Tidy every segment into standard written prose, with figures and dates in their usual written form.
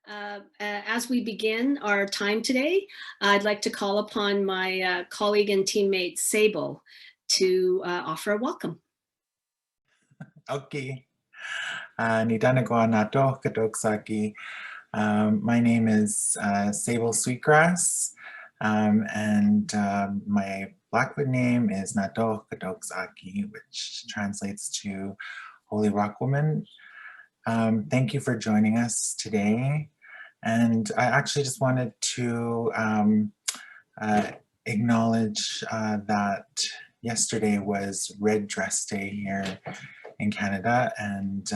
As we begin our time today, I'd like to call upon my colleague and teammate, Sable, to offer a welcome. Okay. Nidanagwa nato kadoksaki. My name is Sable Sweetgrass, and my Blackfoot name is Nato Kadoksaki, which translates to Holy Rock Woman. Thank you for joining us today. And I actually just wanted to acknowledge that yesterday was Red Dress Day here in Canada, and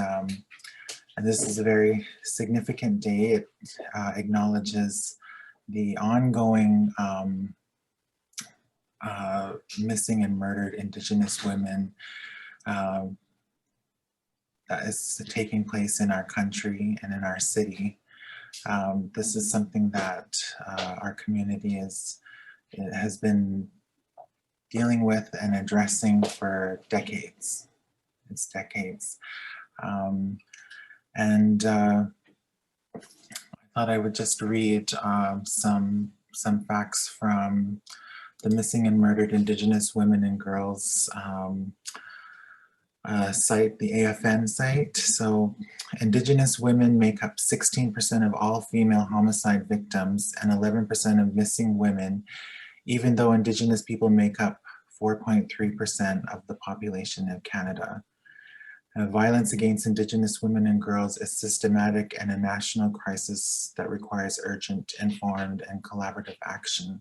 this is a very significant day. It acknowledges the ongoing missing and murdered Indigenous women that is taking place in our country and in our city. This is something that our community has been dealing with and addressing for decades. It's decades. And I thought I would just read some facts from the Missing and Murdered Indigenous Women and Girls site, the AFN site. So Indigenous women make up 16% of all female homicide victims and 11% of missing women, even though Indigenous people make up 4.3% of the population of Canada. Violence against Indigenous women and girls is systematic and a national crisis that requires urgent, informed, and collaborative action.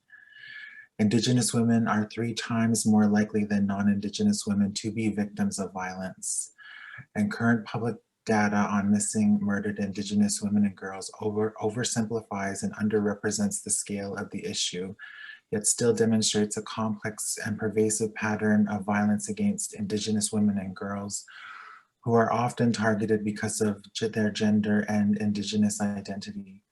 Indigenous women are 3 times more likely than non-Indigenous women to be victims of violence. And current public data on missing, murdered Indigenous women and girls oversimplifies and underrepresents the scale of the issue, yet still demonstrates a complex and pervasive pattern of violence against Indigenous women and girls, who are often targeted because of their gender and Indigenous identity.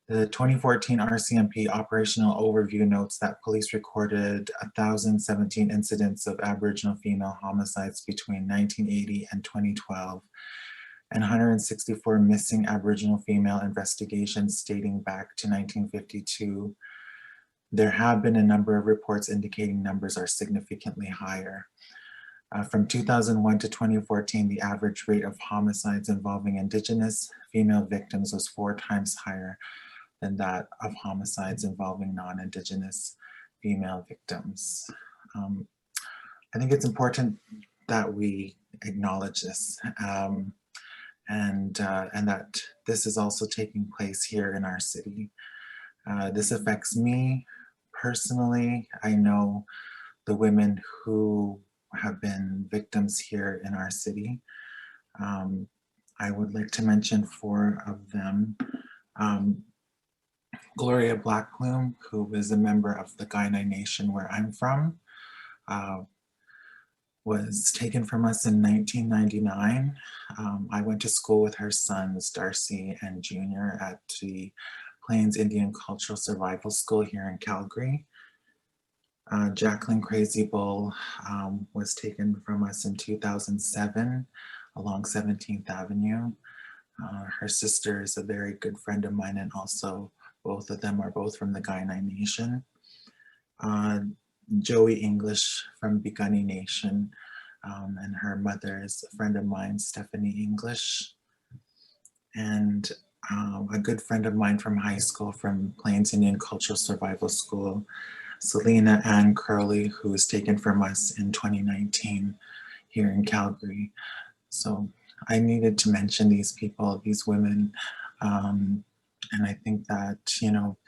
The 2014 RCMP operational overview notes that police recorded 1,017 incidents of Aboriginal female homicides between 1980 and 2012, and 164 missing Aboriginal female investigations dating back to 1952. There have been a number of reports indicating numbers are significantly higher. From 2001 to 2014, the average rate of homicides involving Indigenous female victims was 4 times higher than that of homicides involving non-Indigenous female victims. I think it's important that we acknowledge this and that this is also taking place here in our city. This affects me personally. I know the women who have been victims here in our city. I would like to mention 4 of them. Gloria Blackbloom, who is a member of the Kainai Nation where I'm from, was taken from us in 1999. I went to school with her sons, Darcy and Junior, at the Plains Indian Cultural Survival School here in Calgary. Jacqueline Crazy Bull was taken from us in 2007 along 17th Avenue. Her sister is a very good friend of mine, and also both of them are both from the Kainai Nation. Joey English from Piikani Nation, and her mother is a friend of mine, Stephanie English. And a good friend of mine from high school, from Plains Indian Cultural Survival School, Selena Ann Curley, who was taken from us in 2019 here in Calgary. So I needed to mention these people, these women, and I think that, you know,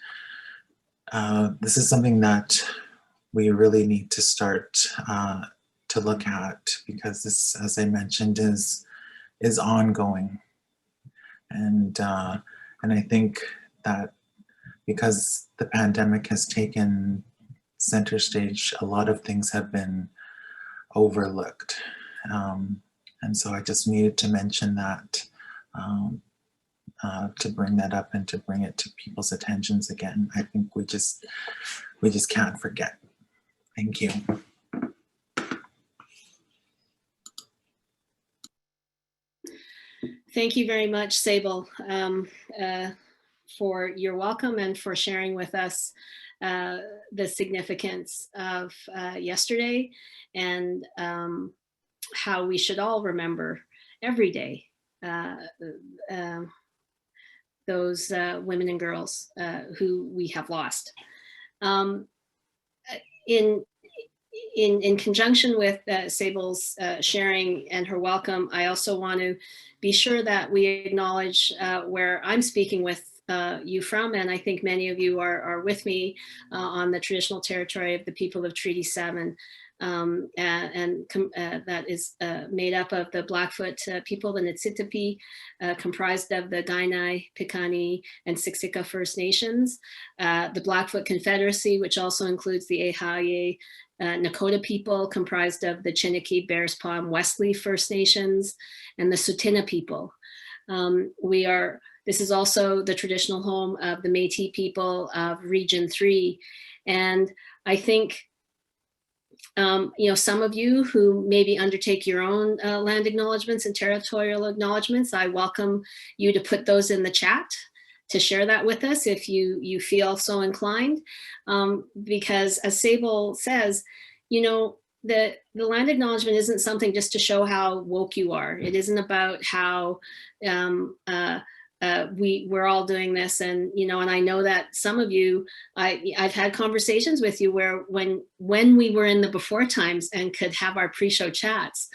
this is something that we really need to start to look at, because this, as I mentioned, is ongoing. And I think that because the pandemic has taken center stage, a lot of things have been overlooked. And so I just needed to mention that, to bring that up and to bring it to people's attentions again. I think we just can't forget. Thank you. Thank you very much, Sable. for your welcome and for sharing with us the significance of yesterday, and how we should all remember every day uh, uh, those women and girls who we have lost. Um, in in conjunction with Sable's sharing and her welcome, I also want to be sure that we acknowledge where I'm speaking with you from, and I think many of you are with me on the traditional territory of the people of Treaty 7. That is made up of the Blackfoot people, the Niitsitapi, comprised of the Kainai, Piikani, and Siksika First Nations, the Blackfoot Confederacy, which also includes the Ehaye Nakota people, comprised of the Chiniki, Bearspaw, and Wesley First Nations, and the Tsuut'ina people. This is also the traditional home of the Métis people of Region 3. And I think some of you who maybe undertake your own land acknowledgements and territorial acknowledgements, I welcome you to put those in the chat to share that with us if you feel so inclined. Because as Sable says, the land acknowledgement isn't something just to show how woke you are. It isn't about how we're all doing this, and and I know that some of you, I've had conversations with you where when we were in the before times and could have our pre-show chats,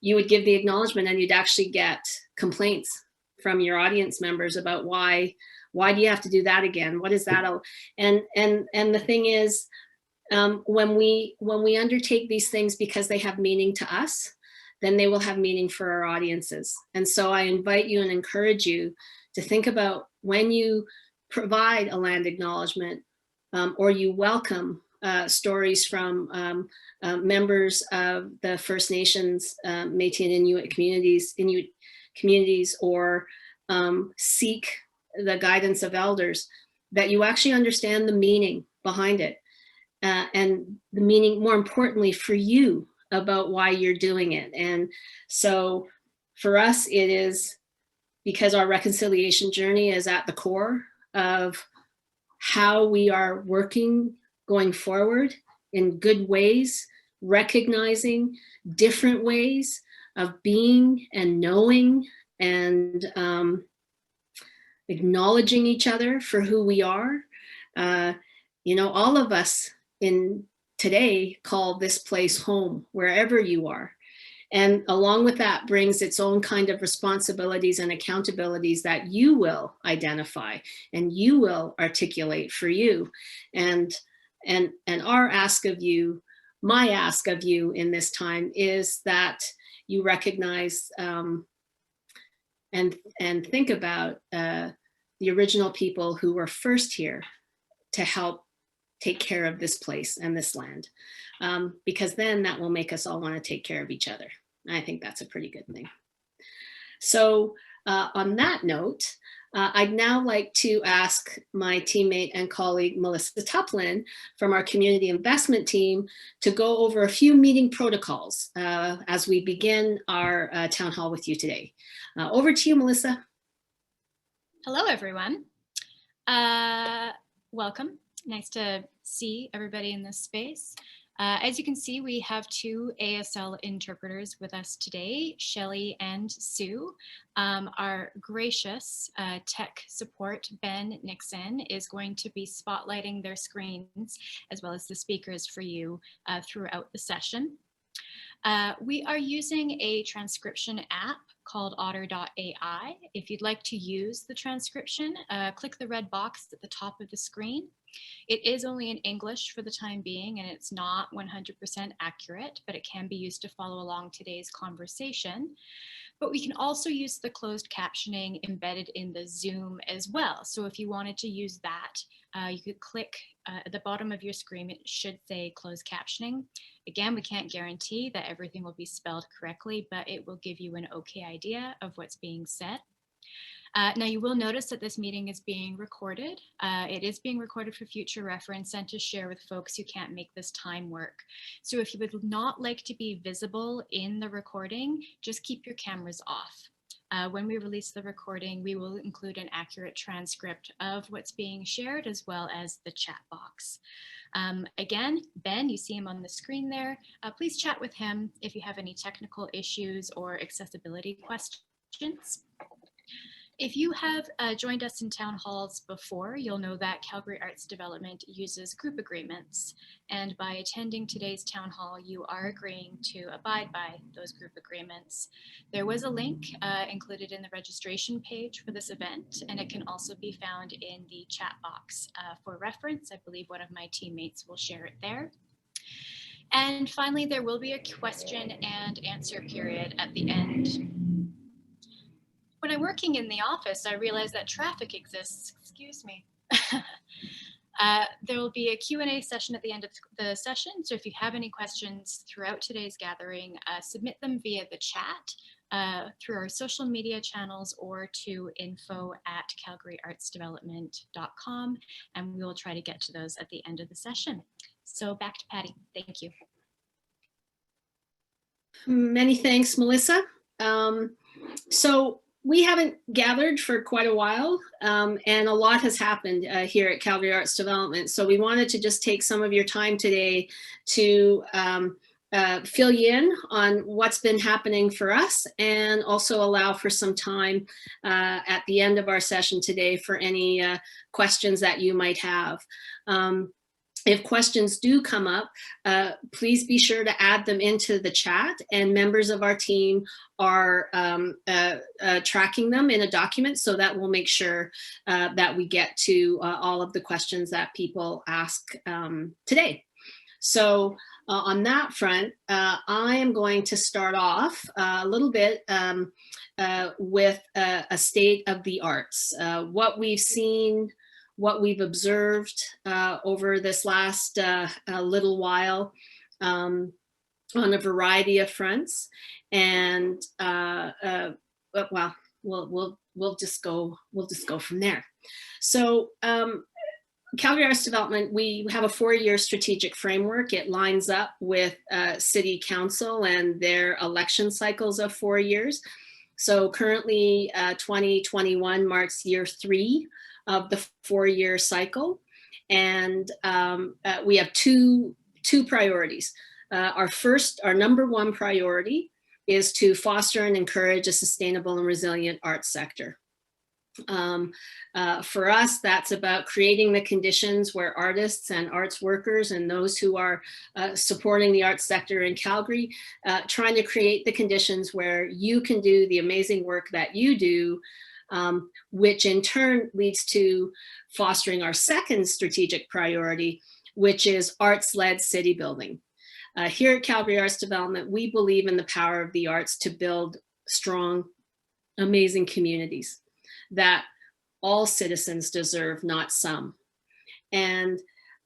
you would give the acknowledgement and you'd actually get complaints from your audience members about why do you have to do that again? What is that? And the thing is, when we undertake these things because they have meaning to us, then they will have meaning for our audiences. And so I invite you and encourage you to think about when you provide a land acknowledgement or you welcome stories from members of the First Nations, Métis and Inuit communities, or seek the guidance of elders, that you actually understand the meaning behind it, and the meaning, more importantly, for you, about why you're doing it. And so for us, it is because our reconciliation journey is at the core of how we are working going forward in good ways, recognizing different ways of being and knowing and acknowledging each other for who we are. All of us in today call this place home, wherever you are. And along with that brings its own kind of responsibilities and accountabilities that you will identify and you will articulate for you. And our ask of you, my ask of you in this time, is that you recognize and think about the original people who were first here to help take care of this place and this land, because then that will make us all want to take care of each other. And I think that's a pretty good thing. So on that note, I'd now like to ask my teammate and colleague, Melissa Tuplin, from our community investment team, to go over a few meeting protocols as we begin our town hall with you today. Over to you, Melissa. Hello, everyone. Welcome. Nice to see everybody in this space. As you can see, we have two ASL interpreters with us today, Shelley and Sue. Our gracious tech support, Ben Nixon, is going to be spotlighting their screens as well as the speakers for you throughout the session. We are using a transcription app called otter.ai. If you'd like to use the transcription, click the red box at the top of the screen. It is only in English for the time being, and it's not 100% accurate, but it can be used to follow along today's conversation. But we can also use the closed captioning embedded in the Zoom as well. So if you wanted to use that, you could click at the bottom of your screen. It should say closed captioning. Again, we can't guarantee that everything will be spelled correctly, but it will give you an okay idea of what's being said. Now you will notice that this meeting is being recorded. It is being recorded for future reference and to share with folks who can't make this time work. So if you would not like to be visible in the recording, just keep your cameras off. When we release the recording, we will include an accurate transcript of what's being shared as well as the chat box. Again, Ben, you see him on the screen there. Please chat with him if you have any technical issues or accessibility questions. If you have joined us in town halls before, you'll know that Calgary Arts Development uses group agreements. And by attending today's town hall, you are agreeing to abide by those group agreements. There was a link included in the registration page for this event, and it can also be found in the chat box. For reference, I believe one of my teammates will share it there. And finally, there will be a question and answer period at the end. When I'm working in the office, I realize that traffic exists. Excuse me. There will be a Q&A session at the end of the session. So if you have any questions throughout today's gathering, submit them via the chat through our social media channels or to info@calgaryartsdevelopment.com, and we will try to get to those at the end of the session. So back to Patty. Thank you. Many thanks, Melissa. So we haven't gathered for quite a while, and a lot has happened here at Calgary Arts Development. So we wanted to just take some of your time today to fill you in on what's been happening for us, and also allow for some time at the end of our session today for any questions that you might have. If questions do come up, please be sure to add them into the chat, and members of our team are tracking them in a document, so that we'll make sure that we get to all of the questions that people ask today. So on that front, I am going to start off a little bit with a state of the arts, what we've seen, what we've observed over this last little while on a variety of fronts, and well, we'll just go from there. So Calgary Arts Development, we have a 4-year strategic framework. It lines up with City Council and their election cycles of 4 years. So currently 2021 marks year 3 of the 4-year cycle. And we have two priorities. Our number one priority is to foster and encourage a sustainable and resilient arts sector. For us, that's about creating the conditions where artists and arts workers and those who are supporting the arts sector in Calgary, trying to create the conditions where you can do the amazing work that you do, which in turn leads to fostering our second strategic priority, which is arts-led city building. Here at Calgary Arts Development, we believe in the power of the arts to build strong, amazing communities that all citizens deserve, not some. And,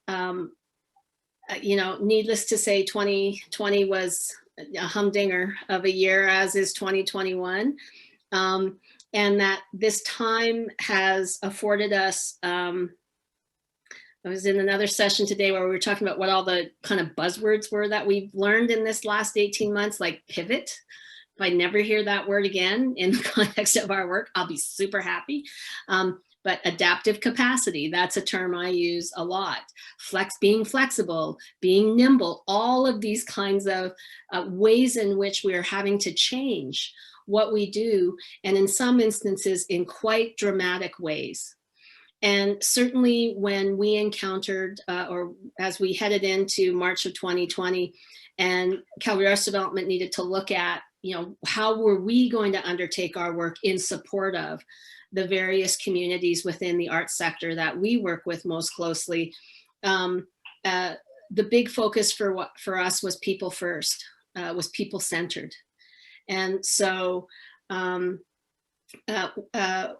you know, needless to say, 2020 was a humdinger of a year, as is 2021. And that this time has afforded us, I was in another session today where we were talking about what all the kind of buzzwords were that we've learned in this last 18 months, like pivot. If I never hear that word again in the context of our work, I'll be super happy. But adaptive capacity, that's a term I use a lot. Being flexible, being nimble, all of these kinds of ways in which we are having to change what we do, and in some instances in quite dramatic ways. And certainly when we encountered, or as we headed into March of 2020, and Calgary Arts Development needed to look at, you know, how were we going to undertake our work in support of the various communities within the arts sector that we work with most closely. The big focus for us was people first, was people centered. And so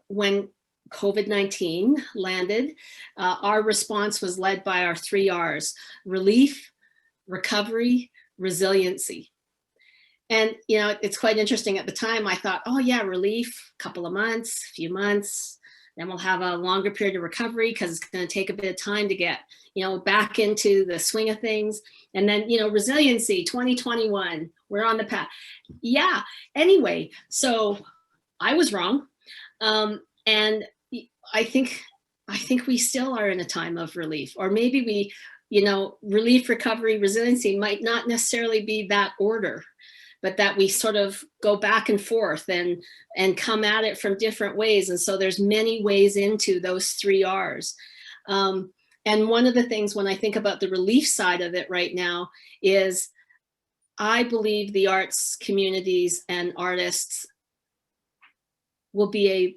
when COVID-19 landed, our response was led by our 3 R's: relief, recovery, resiliency. And, you know, it's quite interesting. At the time, I thought, oh yeah, relief, couple of months, few months, then we'll have a longer period of recovery because it's going to take a bit of time to get, you know, back into the swing of things. And then, you know, resiliency, 2021, we're on the path. Yeah, anyway, so I was wrong. And I think we still are in a time of relief, or maybe we, relief, recovery, resiliency might not necessarily be that order, but that we sort of go back and forth and come at it from different ways. And so there's many ways into those 3 R's. And one of the things when I think about the relief side of it right now is I believe the arts communities and artists will be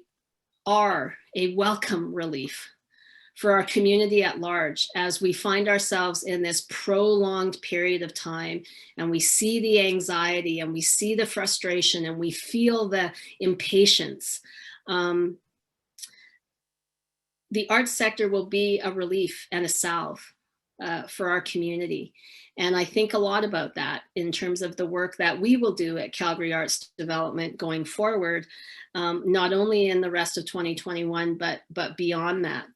a welcome relief for our community at large as we find ourselves in this prolonged period of time, and we see the anxiety and we see the frustration and we feel the impatience. The arts sector will be a relief and a salve for our community. And I think a lot about that in terms of the work that we will do at Calgary Arts Development going forward, not only in the rest of 2021, but beyond that.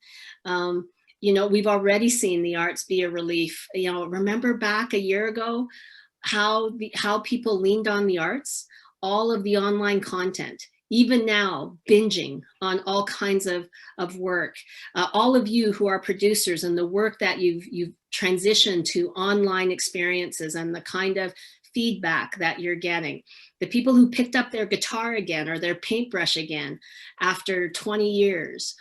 We've already seen the arts be a relief. Remember back a year ago, how people leaned on the arts, all of the online content, even now binging on all kinds of work. All of you who are producers and the work that you've transitioned to online experiences and the kind of feedback that you're getting. The people who picked up their guitar again or their paintbrush again after 20 years,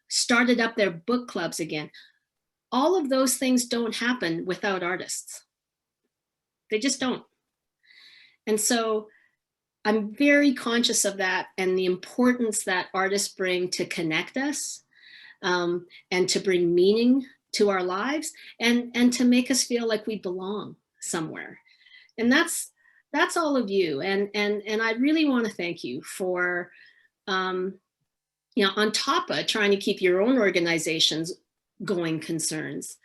started up their book clubs again. All of those things don't happen without artists. They just don't. And so I'm very conscious of that and the importance that artists bring to connect us, and to bring meaning to our lives, and to make us feel like we belong somewhere. And that's all of you. And I really want to thank you for, on top of trying to keep your own organizations going concerns,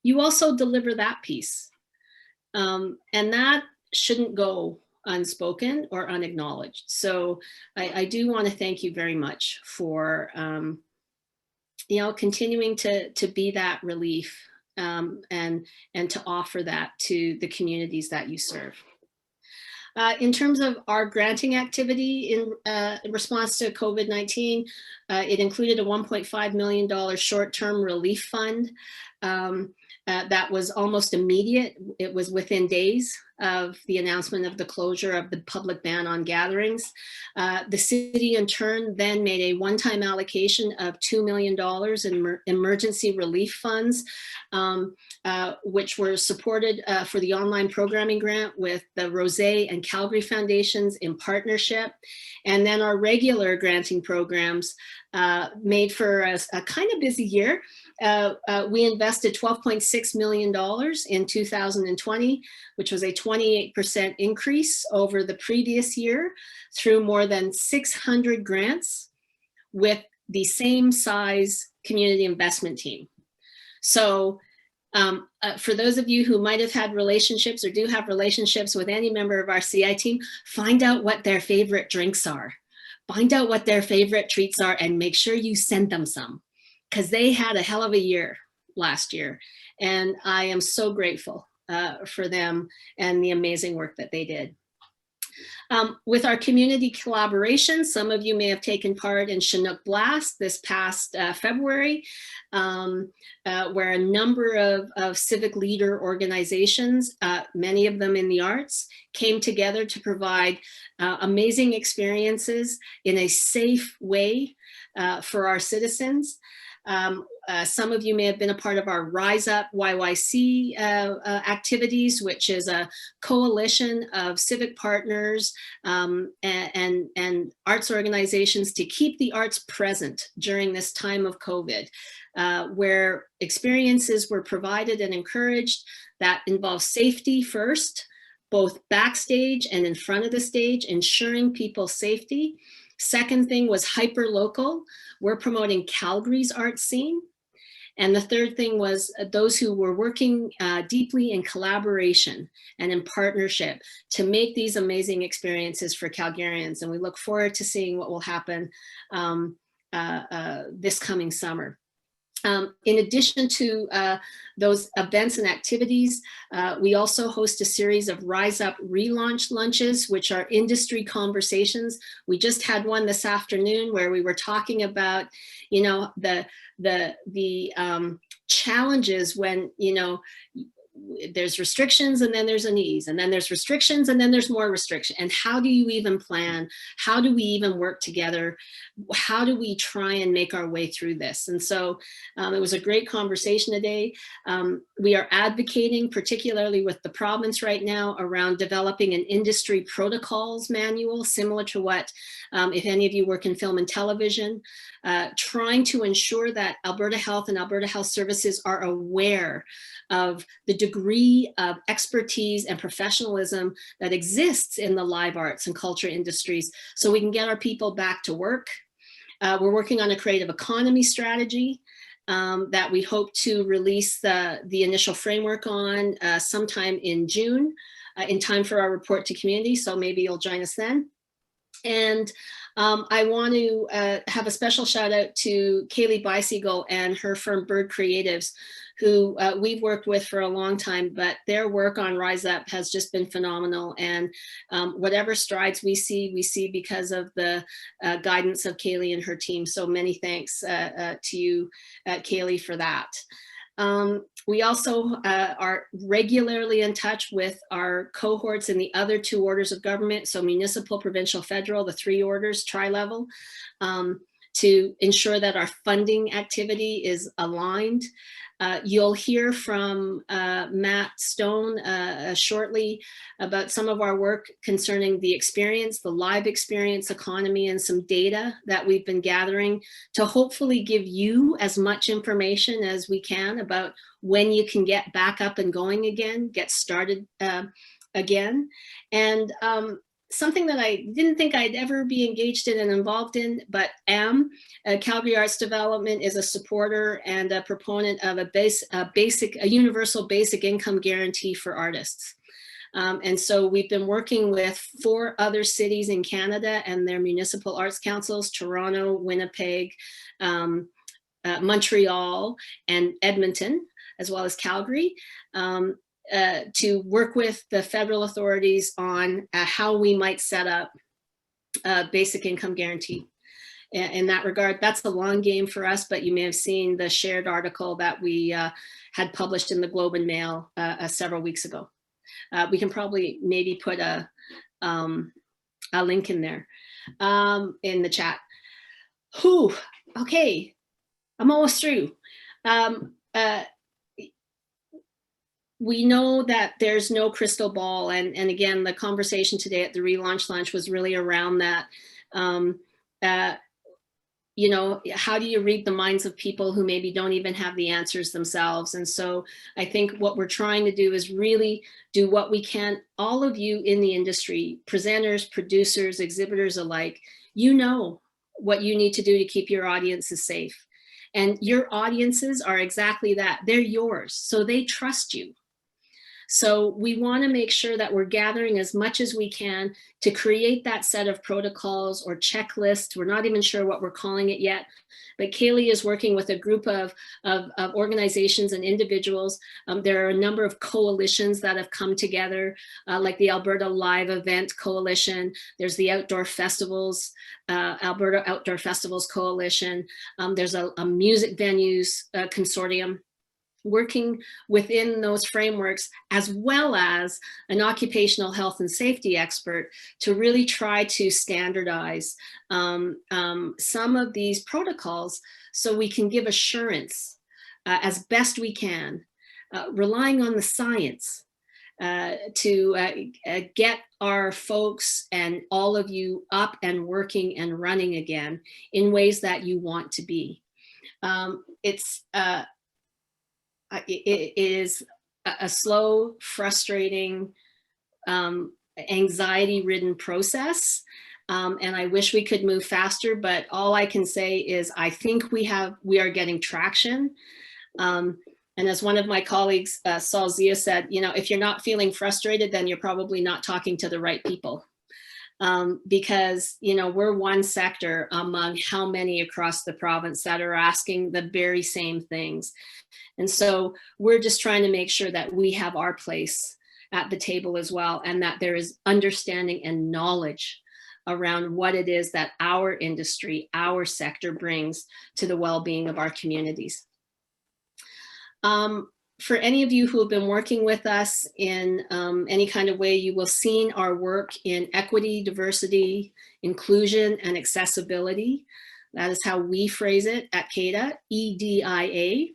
you also deliver that piece. And that shouldn't go unspoken or unacknowledged. So I do want to thank you very much for, continuing to be that relief, and to offer that to the communities that you serve. In terms of our granting activity in response to COVID-19, it included a $1.5 million short-term relief fund that was almost immediate. It was within days of the announcement of the closure of the public ban on gatherings. The city in turn then made a one-time allocation of $2 million in emergency relief funds, which were supported for the online programming grant with the Rosé and Calgary Foundations in partnership. And then our regular granting programs made for a kind of busy year. We invested $12.6 million in 2020, which was a 28% increase over the previous year through more than 600 grants with the same size community investment team. So for those of you who might have had relationships or do have relationships with any member of our CI team, find out what their favorite drinks are. Find out what their favorite treats are and make sure you send them some, because they had a hell of a year last year. And I am so grateful for them and the amazing work that they did. With our community collaboration, some of you may have taken part in Chinook Blast this past February, where a number of civic leader organizations, many of them in the arts, came together to provide amazing experiences in a safe way for our citizens. Some of you may have been a part of our Rise Up YYC activities, which is a coalition of civic partners and arts organizations to keep the arts present during this time of COVID, where experiences were provided and encouraged that involve safety first, both backstage and in front of the stage, ensuring people's safety. Second thing was hyper local. We're promoting Calgary's art scene. And the third thing was those who were working deeply in collaboration and in partnership to make these amazing experiences for Calgarians. And we look forward to seeing what will happen this coming summer. In addition to those events and activities, we also host a series of Rise Up relaunch lunches, which are industry conversations. We just had one this afternoon where we were talking about, you know, the challenges when, you know, there's restrictions and then there's an ease, and then there's restrictions and then there's more restriction. And how do you even plan? How do we even work together? How do we try and make our way through this? And so it was a great conversation today. We are advocating, particularly with the province right now, around developing an industry protocols manual, similar to what, if any of you work in film and television, trying to ensure that Alberta Health and Alberta Health Services are aware of the degree of expertise and professionalism that exists in the live arts and culture industries, so we can get our people back to work. We're working on a creative economy strategy that we hope to release the initial framework on sometime in June, in time for our report to community, so maybe you'll join us then. And I want to have a special shout out to Kaylee Bicycle and her firm Bird Creatives, who we've worked with for a long time, but their work on Rise Up has just been phenomenal. And whatever strides we see because of the guidance of Kaylee and her team. So many thanks to you, Kaylee, for that. We also are regularly in touch with our cohorts in the other 2 orders of government, so municipal, provincial, federal, the 3 orders, tri-level, to ensure that our funding activity is aligned. You'll hear from Matt Stone shortly about some of our work concerning the experience, the live experience economy, and some data that we've been gathering to hopefully give you as much information as we can about when you can get back up and going again, get started again. And something that I didn't think I'd ever be engaged in and involved in, but am. Calgary Arts Development is a supporter and a proponent of a universal basic income guarantee for artists. And so we've been working with 4 other cities in Canada and their municipal arts councils, Toronto, Winnipeg, Montreal, and Edmonton, as well as Calgary, to work with the federal authorities on how we might set up a basic income guarantee. In that regard, that's the long game for us, but you may have seen the shared article that we had published in the Globe and Mail several weeks ago. We can probably maybe put a link in there in the chat. Whew, okay, I'm almost through. We know that there's no crystal ball. And again, the conversation today at the relaunch lunch was really around that. You know, how do you read the minds of people who maybe don't even have the answers themselves? And so I think what we're trying to do is really do what we can. All of you in the industry, presenters, producers, exhibitors alike, you know what you need to do to keep your audiences safe. And your audiences are exactly that. They're yours, so they trust you. So we want to make sure that we're gathering as much as we can to create that set of protocols or checklists. We're not even sure what we're calling it yet, but Kaylee is working with a group of organizations and individuals. There are a number of coalitions that have come together, like the Alberta Live Event Coalition. There's the Outdoor Festivals, Alberta Outdoor Festivals Coalition. There's a music venues consortium, working within those frameworks, as well as an occupational health and safety expert to really try to standardize some of these protocols so we can give assurance as best we can, relying on the science to get our folks and all of you up and working and running again in ways that you want to be. It is a slow, frustrating, anxiety-ridden process. And I wish we could move faster, but all I can say is I think we are getting traction. And as one of my colleagues, Saul Zia, said, you know, if you're not feeling frustrated, then you're probably not talking to the right people. because, you know, we're one sector among how many across the province that are asking the very same things. And so we're just trying to make sure that we have our place at the table as well, and that there is understanding and knowledge around what it is that our industry, our sector brings to the well-being of our communities. For any of you who have been working with us in any kind of way, you will have seen our work in equity, diversity, inclusion, and accessibility. That is how we phrase it at CADA, EDIA,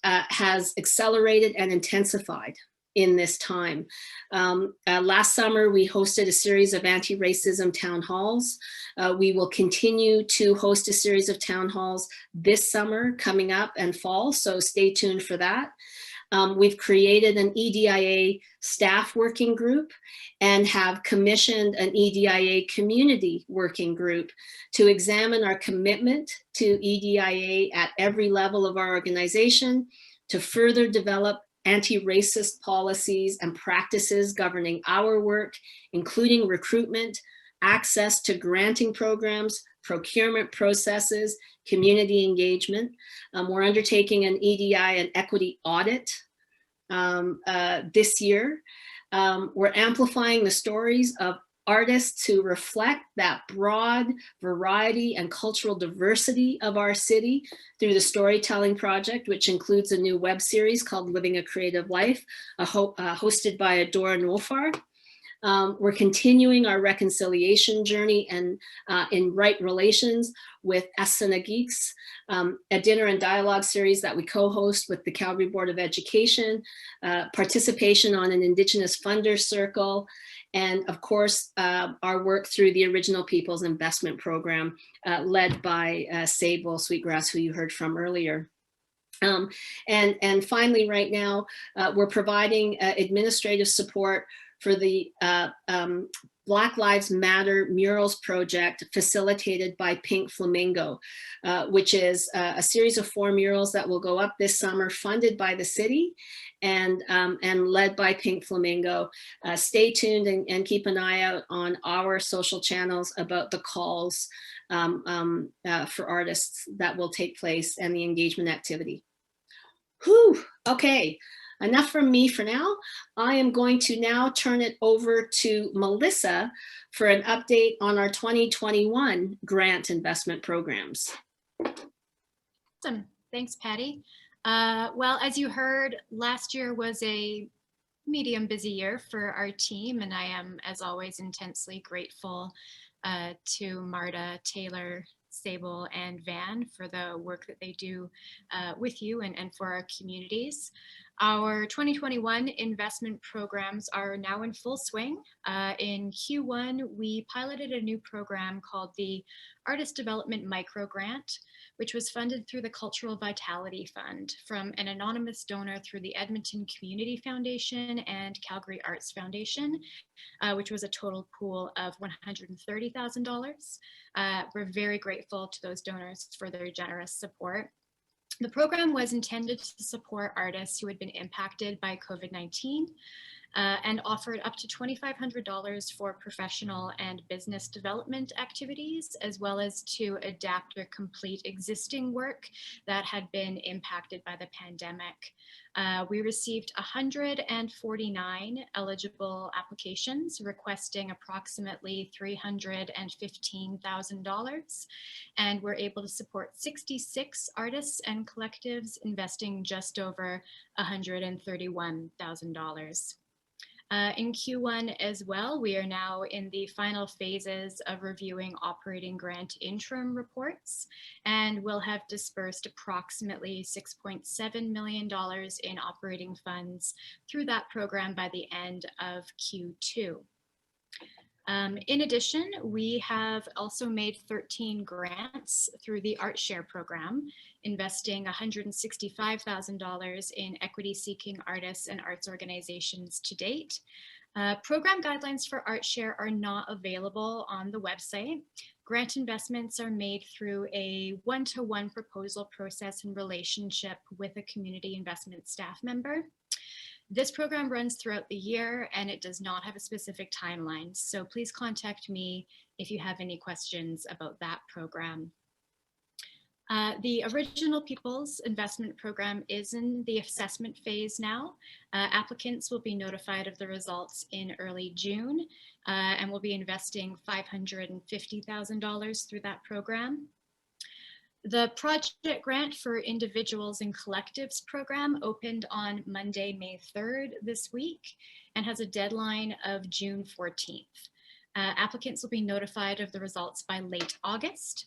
has accelerated and intensified in this time. Last summer, we hosted a series of anti-racism town halls. We will continue to host a series of town halls this summer coming up and fall, so stay tuned for that. We've created an EDIA staff working group and have commissioned an EDIA community working group to examine our commitment to EDIA at every level of our organization, to further develop anti-racist policies and practices governing our work, including recruitment, access to granting programs, procurement processes, community engagement. We're undertaking an EDI and equity audit this year. We're amplifying the stories of artists who reflect that broad variety and cultural diversity of our city through the Storytelling Project, which includes a new web series called Living a Creative Life, hosted by Adora Nolfar. We're continuing our reconciliation journey and in right relations with Asana Geeks, a dinner and dialogue series that we co-host with the Calgary Board of Education, participation on an Indigenous funder circle, and of course, our work through the Original Peoples Investment Program, led by Sable Sweetgrass, who you heard from earlier. And finally, right now, we're providing administrative support for the Black Lives Matter Murals Project facilitated by Pink Flamingo, which is a series of 4 murals that will go up this summer, funded by the city and led by Pink Flamingo. Stay tuned and keep an eye out on our social channels about the calls for artists that will take place and the engagement activity. Whew, okay. Enough from me for now. I am going to now turn it over to Melissa for an update on our 2021 grant investment programs. Awesome. Thanks, Patty. Well, as you heard, last year was a medium busy year for our team, and I am, as always, intensely grateful to Marta, Taylor, Sable, and Van for the work that they do with you and for our communities. Our 2021 investment programs are now in full swing. In Q1, we piloted a new program called the Artist Development Micro Grant, which was funded through the Cultural Vitality Fund from an anonymous donor through the Edmonton Community Foundation and Calgary Arts Foundation, which was a total pool of $130,000. We're very grateful to those donors for their generous support. The program was intended to support artists who had been impacted by COVID-19 and offered up to $2,500 for professional and business development activities, as well as to adapt or complete existing work that had been impacted by the pandemic. We received 149 eligible applications requesting approximately $315,000, and we're able to support 66 artists and collectives investing just over $131,000. In Q1 as well, we are now in the final phases of reviewing operating grant interim reports, and will have dispersed approximately $6.7 million in operating funds through that program by the end of Q2. In addition, we have also made 13 grants through the ArtShare program, investing $165,000 in equity-seeking artists and arts organizations to date. Program guidelines for ArtShare are not available on the website. Grant investments are made through a one-to-one proposal process in relationship with a community investment staff member. This program runs throughout the year and it does not have a specific timeline. So please contact me if you have any questions about that program. The Original Peoples Investment Program is in the assessment phase now. Applicants will be notified of the results in early June and will be investing $550,000 through that program. The project grant for individuals and collectives program opened on Monday, May 3rd this week and has a deadline of June 14th. Applicants will be notified of the results by late August.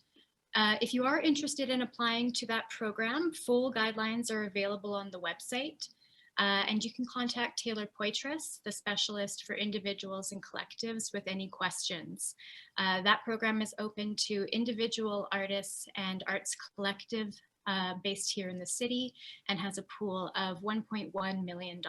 If you are interested in applying to that program, full guidelines are available on the website, and you can contact Taylor Poitras, the specialist for individuals and collectives, with any questions. That program is open to individual artists and arts collective based here in the city and has a pool of $1.1 million.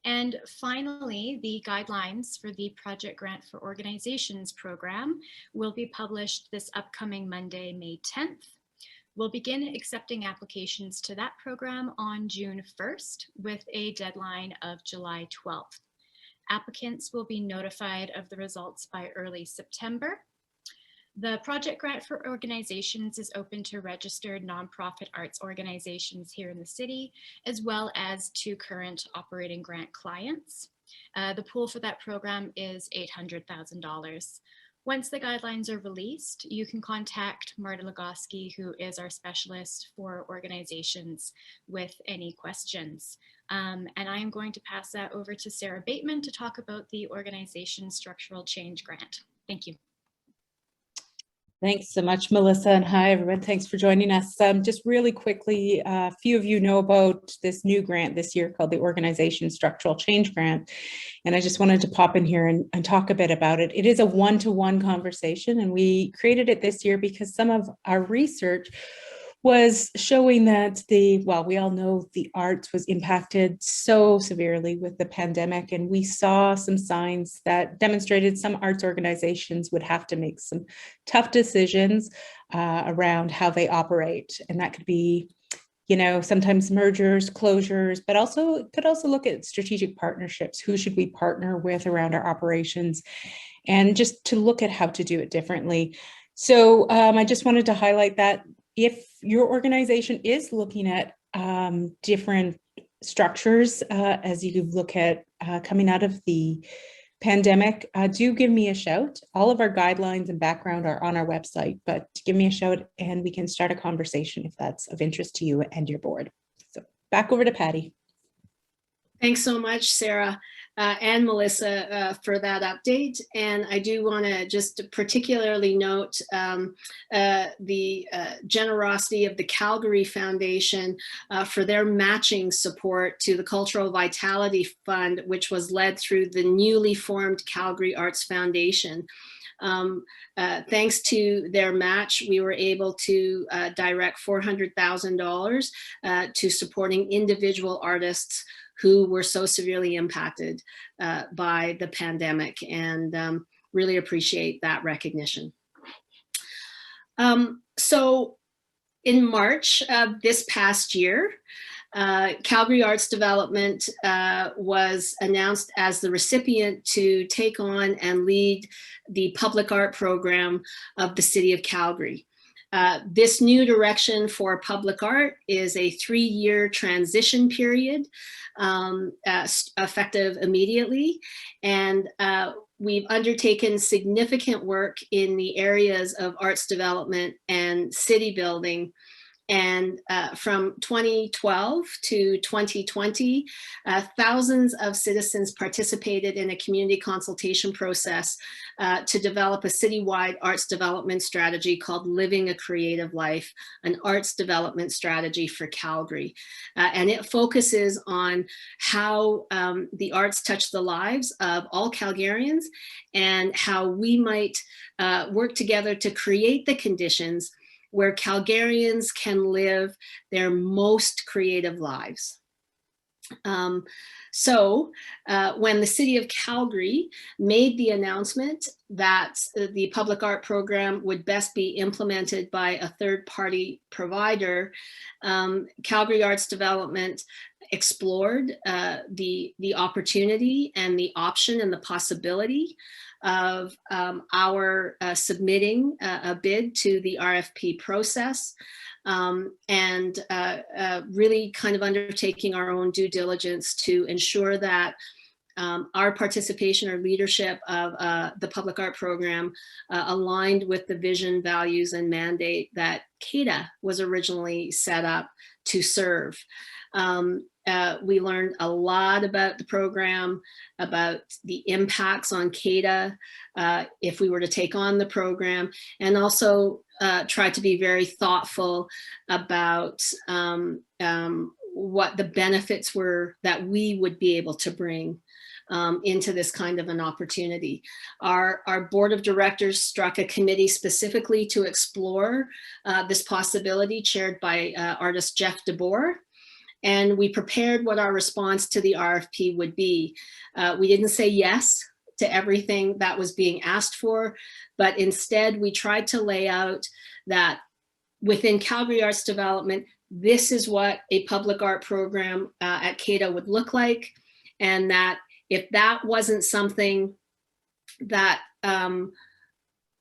And finally, the guidelines for the Project Grant for Organizations program will be published this upcoming Monday, May 10th. We'll begin accepting applications to that program on June 1st with a deadline of July 12th. Applicants will be notified of the results by early September. The Project Grant for Organizations is open to registered nonprofit arts organizations here in the city, as well as to current operating grant clients. The pool for that program is $800,000. Once the guidelines are released, you can contact Marta Legoski, who is our specialist for organizations, with any questions. And I am going to pass that over to Sarah Bateman to talk about the Organization Structural Change Grant. Thank you. Thanks so much, Melissa, and hi everyone. Thanks for joining us. Just really quickly, a few of you know about this new grant this year called the Organization Structural Change Grant, and I just wanted to pop in here and talk a bit about it. It is a one-to-one conversation, and we created it this year because some of our research was showing that we all know the arts was impacted so severely with the pandemic, and we saw some signs that demonstrated some arts organizations would have to make some tough decisions around how they operate. And that could be, you know, sometimes mergers, closures, but also could also look at strategic partnerships. Who should we partner with around our operations? And just to look at how to do it differently. So I just wanted to highlight that if your organization is looking at different structures as you look at coming out of the pandemic, do give me a shout. All of our guidelines and background are on our website, but give me a shout and we can start a conversation if that's of interest to you and your board. So back over to Patty. Thanks so much, Sarah and Melissa, for that update. And I do want to just particularly note the generosity of the Calgary Foundation for their matching support to the Cultural Vitality Fund, which was led through the newly formed Calgary Arts Foundation. Thanks to their match, we were able to direct $400,000 to supporting individual artists who were so severely impacted by the pandemic, and really appreciate that recognition. So in March of this past year, Calgary Arts Development was announced as the recipient to take on and lead the public art program of the City of Calgary. This new direction for public art is a 3-year transition period, effective immediately. And we've undertaken significant work in the areas of arts development and city building. And from 2012 to 2020, thousands of citizens participated in a community consultation process to develop a citywide arts development strategy called Living a Creative Life, an arts development strategy for Calgary. And it focuses on how the arts touch the lives of all Calgarians and how we might work together to create the conditions where Calgarians can live their most creative lives. When the city of Calgary made the announcement that the public art program would best be implemented by a third-party provider, Calgary Arts Development explored the opportunity and the option and the possibility of our submitting a bid to the RFP process. And really kind of undertaking our own due diligence to ensure that our participation or leadership of the public art program aligned with the vision, values, and mandate that CADA was originally set up to serve. We learned a lot about the program, about the impacts on CADA if we were to take on the program, and also tried to be very thoughtful about what the benefits were that we would be able to bring into this kind of an opportunity. Our board of directors struck a committee specifically to explore this possibility, chaired by artist Jeff DeBoer. And we prepared what our response to the RFP would be. We didn't say yes to everything that was being asked for, but instead we tried to lay out that within Calgary Arts Development, this is what a public art program at CADA would look like. And that if that wasn't something that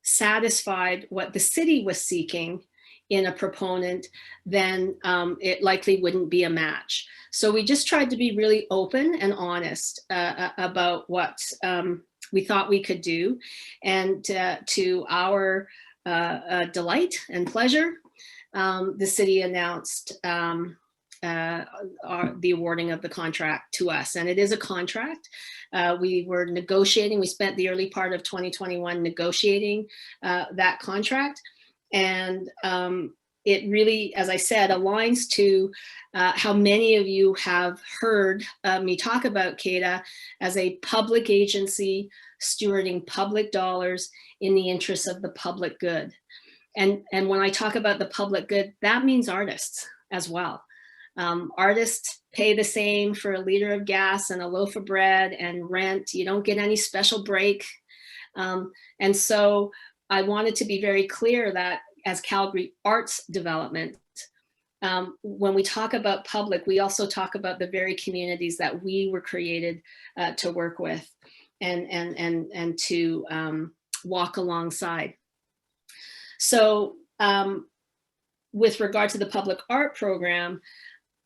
satisfied what the city was seeking in a proponent, then it likely wouldn't be a match. So we just tried to be really open and honest about what we thought we could do. And to our delight and pleasure, the city announced the awarding of the contract to us. And it is a contract. We were negotiating, we spent the early part of 2021 negotiating that contract. And it really, as I said, aligns to how many of you have heard me talk about CADA as a public agency stewarding public dollars in the interests of the public good. And when I talk about the public good, that means artists as well. Artists pay the same for a liter of gas and a loaf of bread and rent. You don't get any special break. And so I wanted to be very clear that as Calgary Arts Development, when we talk about public, we also talk about the very communities that we were created to work with and to walk alongside. So with regard to the public art program,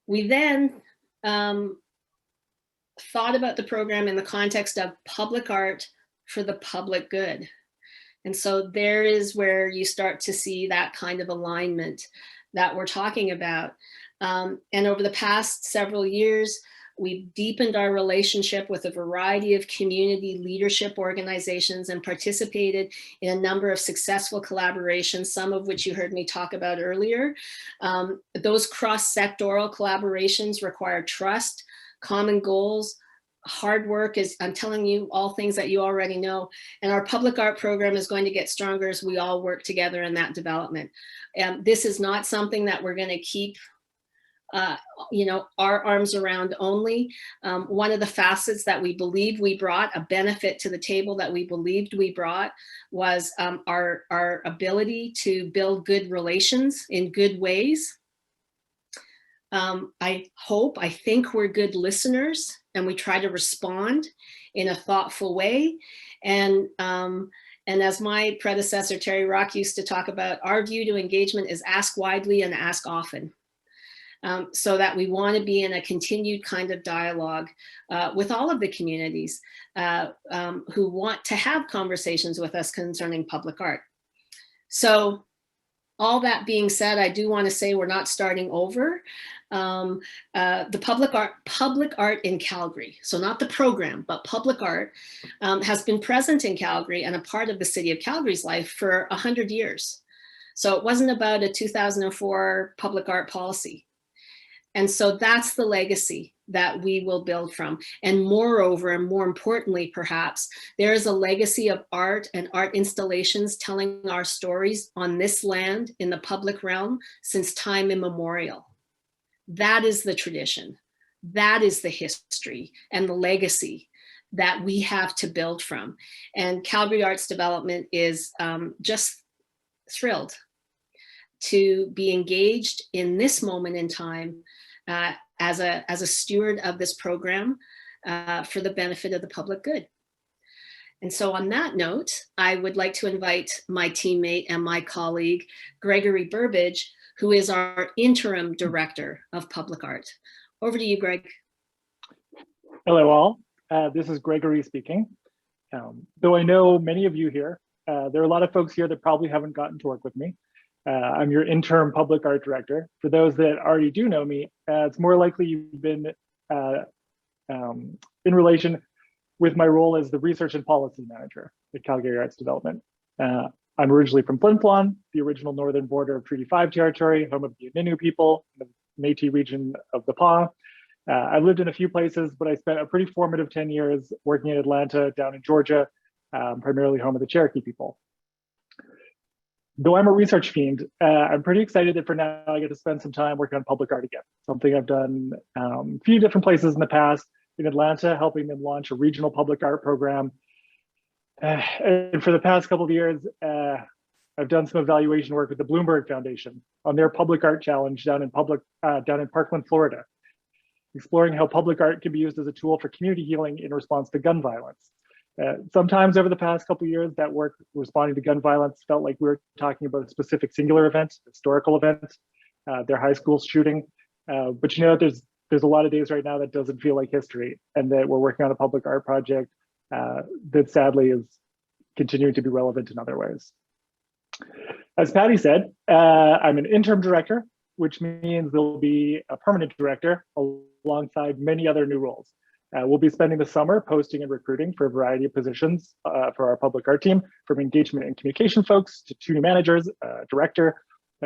we then thought about the program in the context of public art for the public good. And so there is where you start to see that kind of alignment that we're talking about. And over the past several years, we've deepened our relationship with a variety of community leadership organizations and participated in a number of successful collaborations, some of which you heard me talk about earlier. Those cross-sectoral collaborations require trust, common goals, hard work. Is I'm telling you all things that you already know. And our public art program is going to get stronger as we all work together in that development. This is not something that we're going to keep our arms around only. One of the facets that we believe we brought, a benefit to the table that we believed we brought, was our ability to build good relations in good ways. I think we're good listeners, and we try to respond in a thoughtful way. And as my predecessor, Terry Rock, used to talk about, our view to engagement is ask widely and ask often. So that we want to be in a continued kind of dialogue with all of the communities who want to have conversations with us concerning public art. So all that being said, I do want to say we're not starting over. The public art in Calgary, so not the program, but public art, has been present in Calgary and a part of the city of Calgary's life for 100 years. So it wasn't about a 2004 public art policy. And so that's the legacy that we will build from. And moreover, and more importantly, perhaps, there is a legacy of art and art installations telling our stories on this land in the public realm since time immemorial. That is the tradition. That is the history and the legacy that we have to build from. And Calgary Arts Development is just thrilled to be engaged in this moment in time as a steward of this program for the benefit of the public good. And so on that note, I would like to invite my teammate and my colleague, Gregory Burbidge, who is our interim director of public art. Over to you, Greg. Hello all, this is Gregory speaking. Though I know many of you here, there are a lot of folks here that probably haven't gotten to work with me. I'm your interim public art director. For those that already do know me, it's more likely you've been in relation with my role as the research and policy manager at Calgary Arts Development. I'm originally from Flin Flon, the original northern border of Treaty 5 territory, home of the Innu people, the Métis region of the Pas. I lived in a few places, but I spent a pretty formative 10 years working in Atlanta, down in Georgia, primarily home of the Cherokee people. Though I'm a research fiend, I'm pretty excited that for now I get to spend some time working on public art again, something I've done a few different places in the past. In Atlanta, helping them launch a regional public art program. And for the past couple of years, I've done some evaluation work with the Bloomberg Foundation on their public art challenge down in Parkland, Florida, exploring how public art can be used as a tool for community healing in response to gun violence. Sometimes over the past couple of years, that work responding to gun violence felt like we were talking about a specific singular event, historical event, their high school shooting. But you know, there's a lot of days right now that doesn't feel like history, and that we're working on a public art project that sadly is continuing to be relevant in other ways. As Patty said, I'm an interim director, which means there'll be a permanent director alongside many other new roles. We'll be spending the summer posting and recruiting for a variety of positions for our public art team, from engagement and communication folks to 2 new managers, director.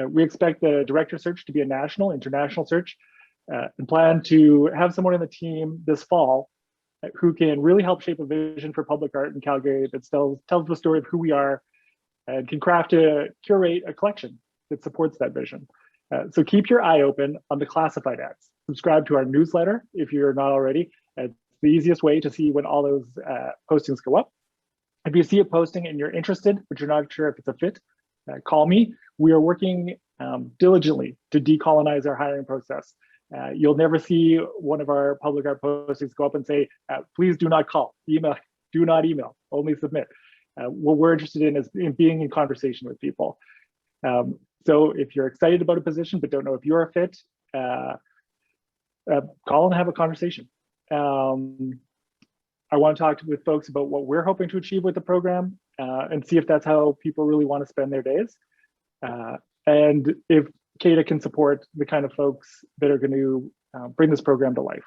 We expect the director search to be a national, international search, and plan to have someone in the team this fall who can really help shape a vision for public art in Calgary that tells the story of who we are and can curate a collection that supports that vision. So keep your eye open on the classified ads. Subscribe to our newsletter if you're not already. It's the easiest way to see when all those postings go up. If you see a posting and you're interested, but you're not sure if it's a fit, call me. We are working diligently to decolonize our hiring process. You'll never see one of our public art postings go up and say, please do not call, email, do not email, only submit. What we're interested in is being in conversation with people. So if you're excited about a position but don't know if you're a fit, call and have a conversation. I want to talk with folks about what we're hoping to achieve with the program and see if that's how people really want to spend their days. And if CADA can support the kind of folks that are going to bring this program to life.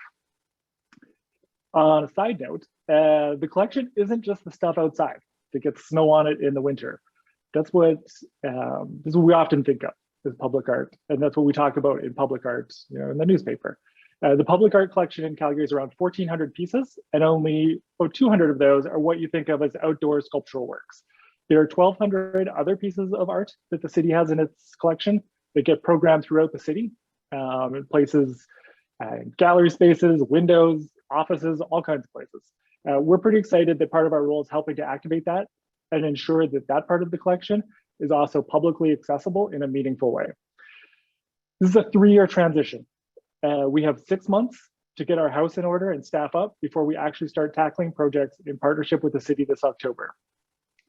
On a side note, the collection isn't just the stuff outside that gets snow on it in the winter. That's what this is what we often think of as public art, and that's what we talk about in public art, you know, in the newspaper. The public art collection in Calgary is around 1,400 pieces, and only about 200 of those are what you think of as outdoor sculptural works. There are 1,200 other pieces of art that the city has in its collection that get programmed throughout the city, in places, gallery spaces, windows, offices, all kinds of places. We're pretty excited that part of our role is helping to activate that and ensure that that part of the collection is also publicly accessible in a meaningful way. This is a 3-year transition. We have 6 months to get our house in order and staff up before we actually start tackling projects in partnership with the city this October.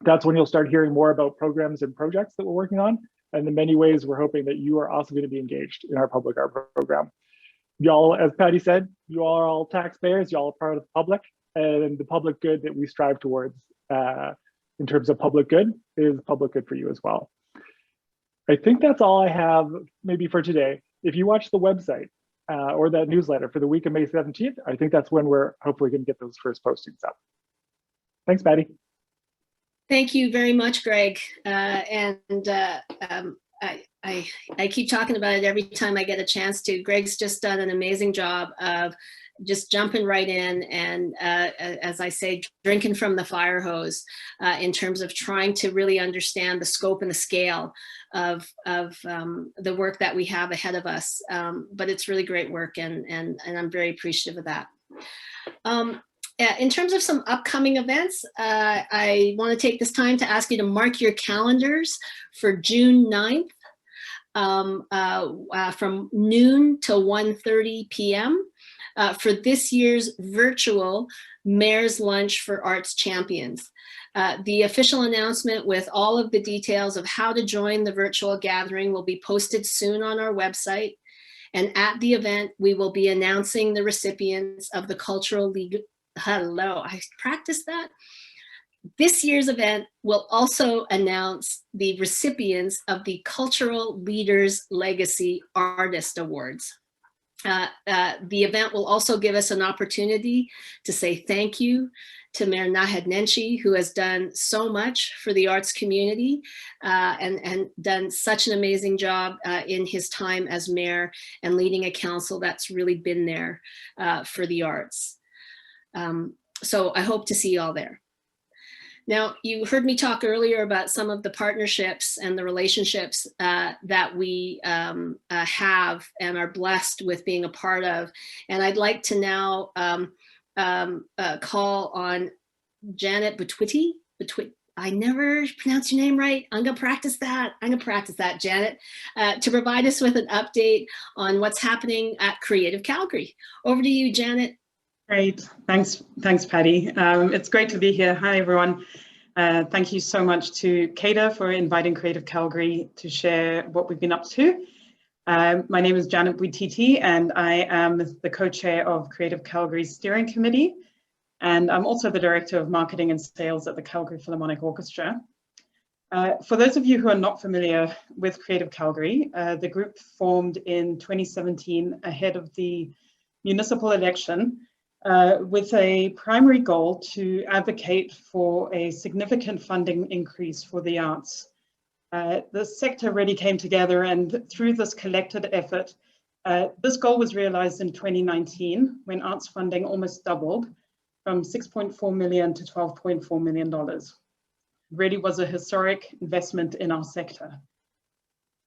That's when you'll start hearing more about programs and projects that we're working on, and in many ways, we're hoping that you are also going to be engaged in our public art program. Y'all, as Patty said, you all are all taxpayers, y'all are part of the public, and the public good that we strive towards in terms of public good is public good for you as well. I think that's all I have maybe for today. If you watch the website or that newsletter for the week of May 17th, I think that's when we're hopefully going to get those first postings up. Thanks, Patty. Thank you very much, Greg. I keep talking about it every time I get a chance to. Greg's just done an amazing job of just jumping right in and, as I say, drinking from the fire hose in terms of trying to really understand the scope and the scale of the work that we have ahead of us. But it's really great work, and I'm very appreciative of that. In terms of some upcoming events, I want to take this time to ask you to mark your calendars for June 9th from noon to 1:30 p.m. For this year's virtual Mayor's Lunch for Arts Champions. The official announcement with all of the details of how to join the virtual gathering will be posted soon on our website. And at the event, we will be announcing the recipients of the Cultural League. Hello, I practiced that. This year's event will also announce the recipients of the Cultural Leaders Legacy Artist Awards. The event will also give us an opportunity to say thank you to Mayor Naheed Nenshi, who has done so much for the arts community and done such an amazing job in his time as mayor and leading a council that's really been there for the arts. So I hope to see you all there. Now, you heard me talk earlier about some of the partnerships and the relationships that we have and are blessed with being a part of. And I'd like to now call on Janet Butwitty. I never pronounce your name right. I'm gonna practice that. Janet, to provide us with an update on what's happening at Creative Calgary. Over to you, Janet. Great, thanks Patty. It's great to be here. Hi everyone. Thank you so much to CADA for inviting Creative Calgary to share what we've been up to. My name is Janet Butwitty and I am the co-chair of Creative Calgary's steering committee. And I'm also the director of marketing and sales at the Calgary Philharmonic Orchestra. For those of you who are not familiar with Creative Calgary, the group formed in 2017 ahead of the municipal election with a primary goal to advocate for a significant funding increase for the arts. The sector really came together, and through this collected effort, this goal was realized in 2019 when arts funding almost doubled from $6.4 million to $12.4 million. It really was a historic investment in our sector.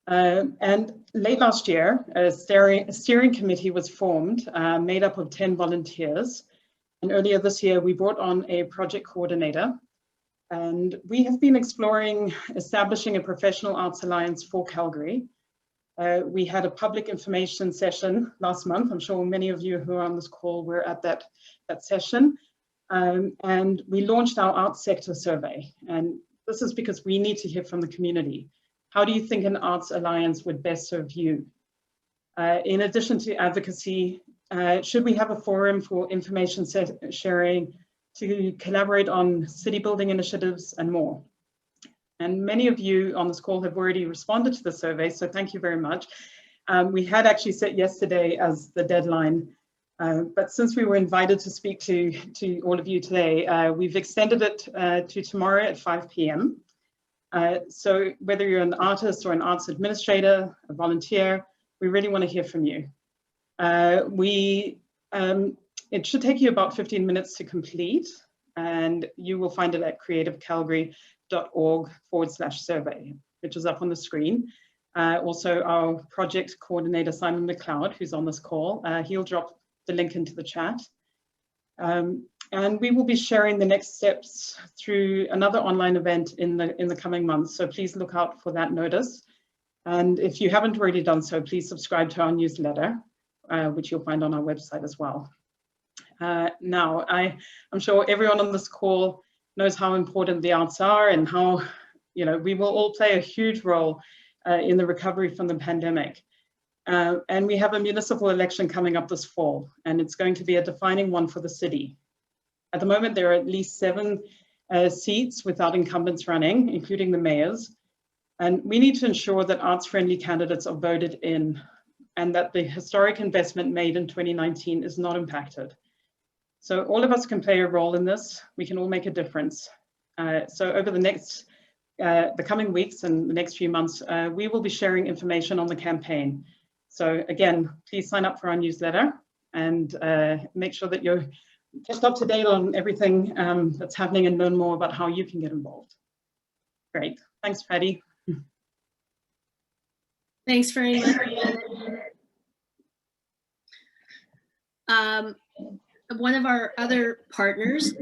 And late last year, a steering committee was formed, made up of 10 volunteers. And earlier this year, we brought on a project coordinator. And we have been exploring establishing a professional arts alliance for Calgary. We had a public information session last month. I'm sure many of you who are on this call were at that session. And we launched our arts sector survey. And this is because we need to hear from the community. How do you think an arts alliance would best serve you? In addition to advocacy, should we have a forum for information sharing, to collaborate on city building initiatives and more? And many of you on this call have already responded to the survey, so thank you very much. We had actually set yesterday as the deadline, but since we were invited to speak to all of you today, we've extended it to tomorrow at 5 p.m. So whether you're an artist or an arts administrator, a volunteer, we really want to hear from you. It should take you about 15 minutes to complete, and you will find it at creativecalgary.org/survey, which is up on the screen. Also, our project coordinator, Simon McLeod, who's on this call, he'll drop the link into the chat. And we will be sharing the next steps through another online event in the coming months. So please look out for that notice. And if you haven't already done so, please subscribe to our newsletter, which you'll find on our website as well. Now, I'm sure everyone on this call knows how important the arts are and how, we will all play a huge role in the recovery from the pandemic. And we have a municipal election coming up this fall, and it's going to be a defining one for the city. At the moment, there are at least 7 seats without incumbents running, including the mayors. And we need to ensure that arts-friendly candidates are voted in and that the historic investment made in 2019 is not impacted. So all of us can play a role in this. We can all make a difference. So over the coming weeks and the next few months, we will be sharing information on the campaign. So again, please sign up for our newsletter and make sure that you're kept up to date on everything that's happening and learn more about how you can get involved. Great. Thanks, Patty. Thanks very much. One of our other partners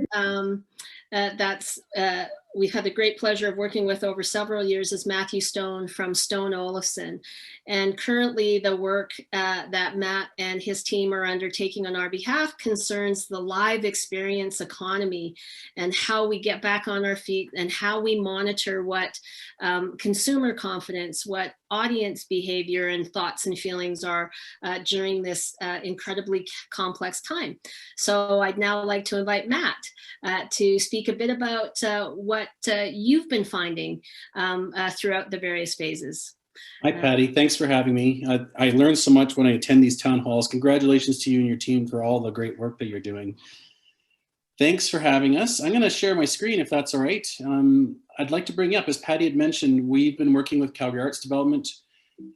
we've had the great pleasure of working with over several years is Matthew Stone from Stone Olufsen. And currently the work that Matt and his team are undertaking on our behalf concerns the live experience economy and how we get back on our feet and how we monitor what consumer confidence, what audience behavior and thoughts and feelings are during this incredibly complex time. So I'd now like to invite Matt to speak a bit about what you've been finding throughout the various phases. Hi, Patty. Thanks for having me. I learned so much when I attend these town halls. Congratulations to you and your team for all the great work that you're doing. Thanks for having us. I'm going to share my screen if that's all right. I'd like to bring up, as Patty had mentioned, we've been working with Calgary Arts Development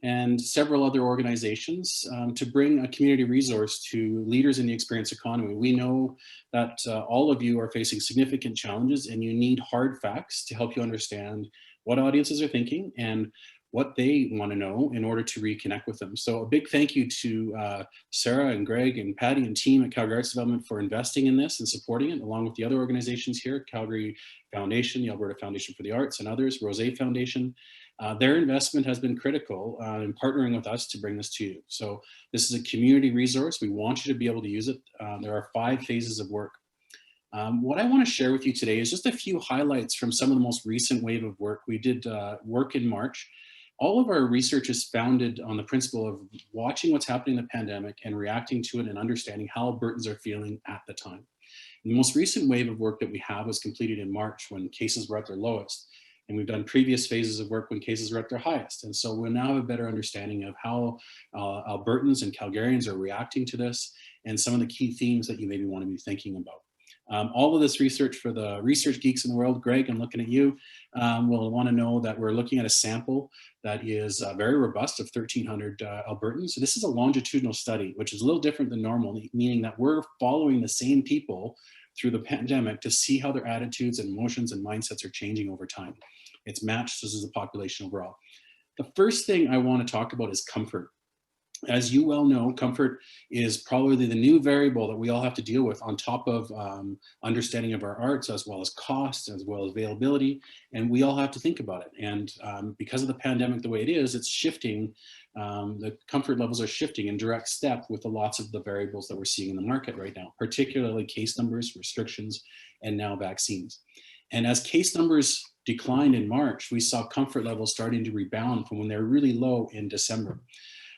and several other organizations to bring a community resource to leaders in the experience economy. We know that all of you are facing significant challenges and you need hard facts to help you understand what audiences are thinking and what they want to know in order to reconnect with them. So a big thank you to Sarah and Greg and Patty and team at Calgary Arts Development for investing in this and supporting it, along with the other organizations here, Calgary Foundation, the Alberta Foundation for the Arts and others, Rose Foundation. Their investment has been critical in partnering with us to bring this to you. So this is a community resource. We want you to be able to use it. There are 5 phases of work. What I want to share with you today is just a few highlights from some of the most recent wave of work. We did work in March. All of our research is founded on the principle of watching what's happening in the pandemic and reacting to it and understanding how Albertans are feeling at the time. And the most recent wave of work that we have was completed in March when cases were at their lowest. And we've done previous phases of work when cases were at their highest. And so we'll now have a better understanding of how Albertans and Calgarians are reacting to this and some of the key themes that you maybe want to be thinking about. All of this research for the research geeks in the world, Greg, I'm looking at you, will want to know that we're looking at a sample that is very robust of 1,300 Albertans. So this is a longitudinal study, which is a little different than normal, meaning that we're following the same people through the pandemic to see how their attitudes and emotions and mindsets are changing over time. It's matched as the population overall. The first thing I want to talk about is comfort. As you well know, comfort is probably the new variable that we all have to deal with on top of understanding of our arts, as well as cost, as well as availability, and we all have to think about it. And because of the pandemic the way it is, it's shifting, the comfort levels are shifting in direct step with the lots of the variables that we're seeing in the market right now, particularly case numbers, restrictions, and now vaccines. And as case numbers declined in March, we saw comfort levels starting to rebound from when they were really low in December.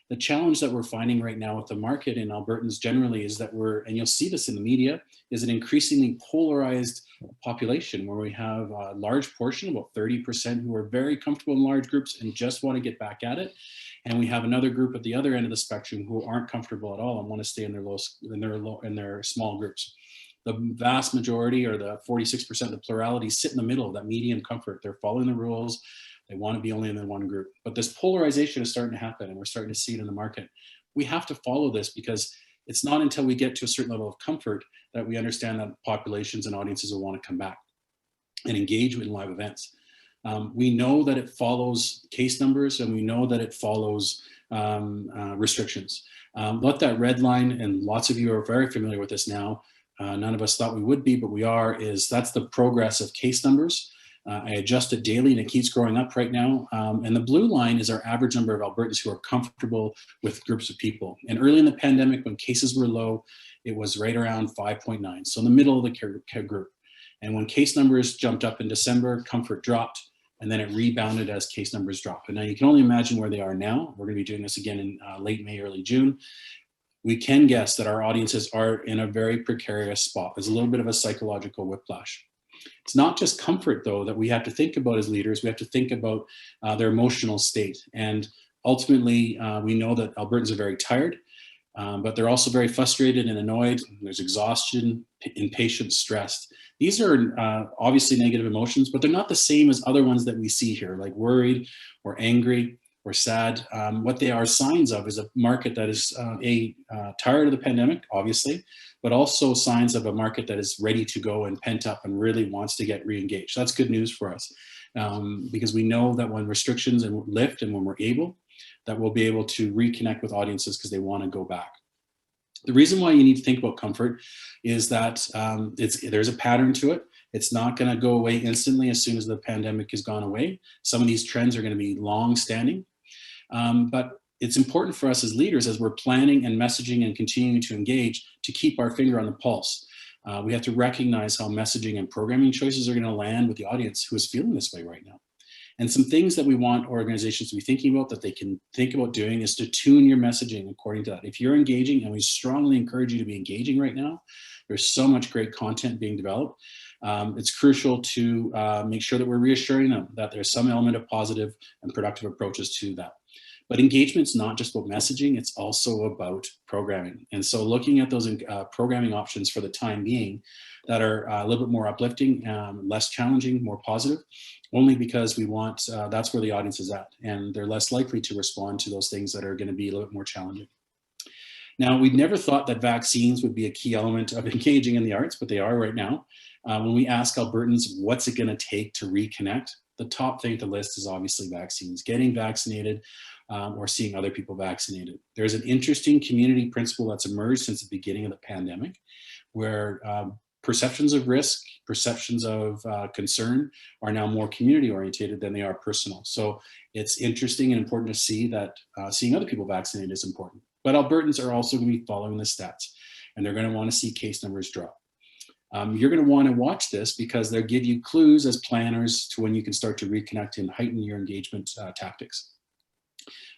The challenge that we're finding right now with the market in Albertans generally is that and you'll see this in the media, is an increasingly polarized population where we have a large portion, about 30%, who are very comfortable in large groups and just want to get back at it. And we have another group at the other end of the spectrum who aren't comfortable at all and want to stay in their small groups. The vast majority, or the 46% of the plurality, sit in the middle of that medium comfort. They're following the rules. They want to be only in the one group. But this polarization is starting to happen, and we're starting to see it in the market. We have to follow this because it's not until we get to a certain level of comfort that we understand that populations and audiences will want to come back and engage in live events. We know that it follows case numbers, and we know that it follows restrictions. What that red line, and lots of you are very familiar with this now, none of us thought we would be, but we are, that's the progress of case numbers. I adjust it daily and it keeps growing up right now. And the blue line is our average number of Albertans who are comfortable with groups of people. And early in the pandemic, when cases were low, it was right around 5.9. So in the middle of the group. And when case numbers jumped up in December, comfort dropped, and then it rebounded as case numbers dropped. And now you can only imagine where they are now. We're going to be doing this again in late May, early June. We can guess that our audiences are in a very precarious spot. There's a little bit of a psychological whiplash. It's not just comfort, though, that we have to think about as leaders. We have to think about their emotional state. And ultimately, we know that Albertans are very tired, but they're also very frustrated and annoyed. There's exhaustion, impatience, stressed. These are obviously negative emotions, but they're not the same as other ones that we see here, like worried or angry or sad. What they are signs of is a market that is tired of the pandemic, obviously, but also signs of a market that is ready to go and pent up and really wants to get re-engaged. That's good news for us, because we know that when restrictions lift and when we're able, that we'll be able to reconnect with audiences because they want to go back. The reason why you need to think about comfort is that there's a pattern to it. It's not going to go away instantly as soon as the pandemic has gone away. Some of these trends are going to be long-standing. But it's important for us as leaders, as we're planning and messaging and continuing to engage, to keep our finger on the pulse. We have to recognize how messaging and programming choices are going to land with the audience who is feeling this way right now. And some things that we want organizations to be thinking about that they can think about doing is to tune your messaging according to that. If you're engaging, and we strongly encourage you to be engaging right now, there's so much great content being developed. It's crucial to make sure that we're reassuring them that there's some element of positive and productive approaches to that. But engagement's not just about messaging, it's also about programming. And so looking at those programming options for the time being that are a little bit more uplifting, less challenging, more positive, only because we want, that's where the audience is at. And they're less likely to respond to those things that are going to be a little bit more challenging. Now, we'd never thought that vaccines would be a key element of engaging in the arts, but they are right now. When we ask Albertans, what's it going to take to reconnect? The top thing to list is obviously vaccines, getting vaccinated or seeing other people vaccinated. There's an interesting community principle that's emerged since the beginning of the pandemic, where perceptions of risk, perceptions of concern are now more community oriented than they are personal. So it's interesting and important to see that seeing other people vaccinated is important. But Albertans are also going to be following the stats, and they're going to want to see case numbers drop. You're going to want to watch this because they'll give you clues as planners to when you can start to reconnect and heighten your engagement tactics.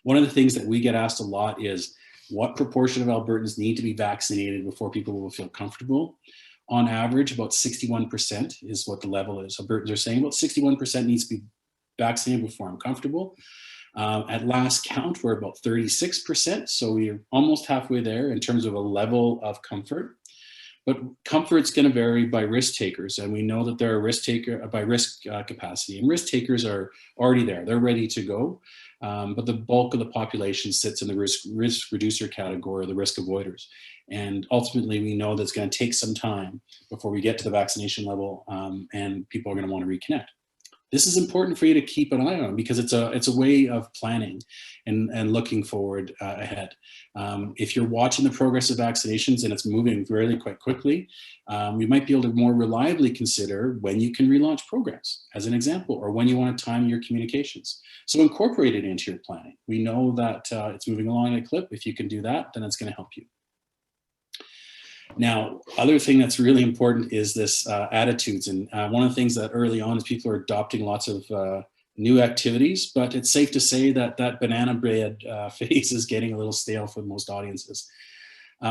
One of the things that we get asked a lot is what proportion of Albertans need to be vaccinated before people will feel comfortable. On average, about 61% is what the level is. Albertans are saying about 61% needs to be vaccinated before I'm comfortable. At last count, we're about 36%. So we're almost halfway there in terms of a level of comfort. But comfort's going to vary by risk takers. And we know that there are risk taker by risk capacity, and risk takers are already there. They're ready to go. But the bulk of the population sits in the risk reducer category, the risk avoiders. And ultimately, we know that it's going to take some time before we get to the vaccination level and people are going to want to reconnect. This is important for you to keep an eye on because it's a way of planning and looking forward ahead. If you're watching the progress of vaccinations and it's moving really quite quickly, we might be able to more reliably consider when you can relaunch programs, as an example, or when you want to time your communications. So incorporate it into your planning. We know that it's moving along at a clip. If you can do that, then it's going to help you. Now, other thing that's really important is this attitudes. And one of the things that early on is people are adopting lots of new activities, but it's safe to say that that banana bread phase is getting a little stale for most audiences.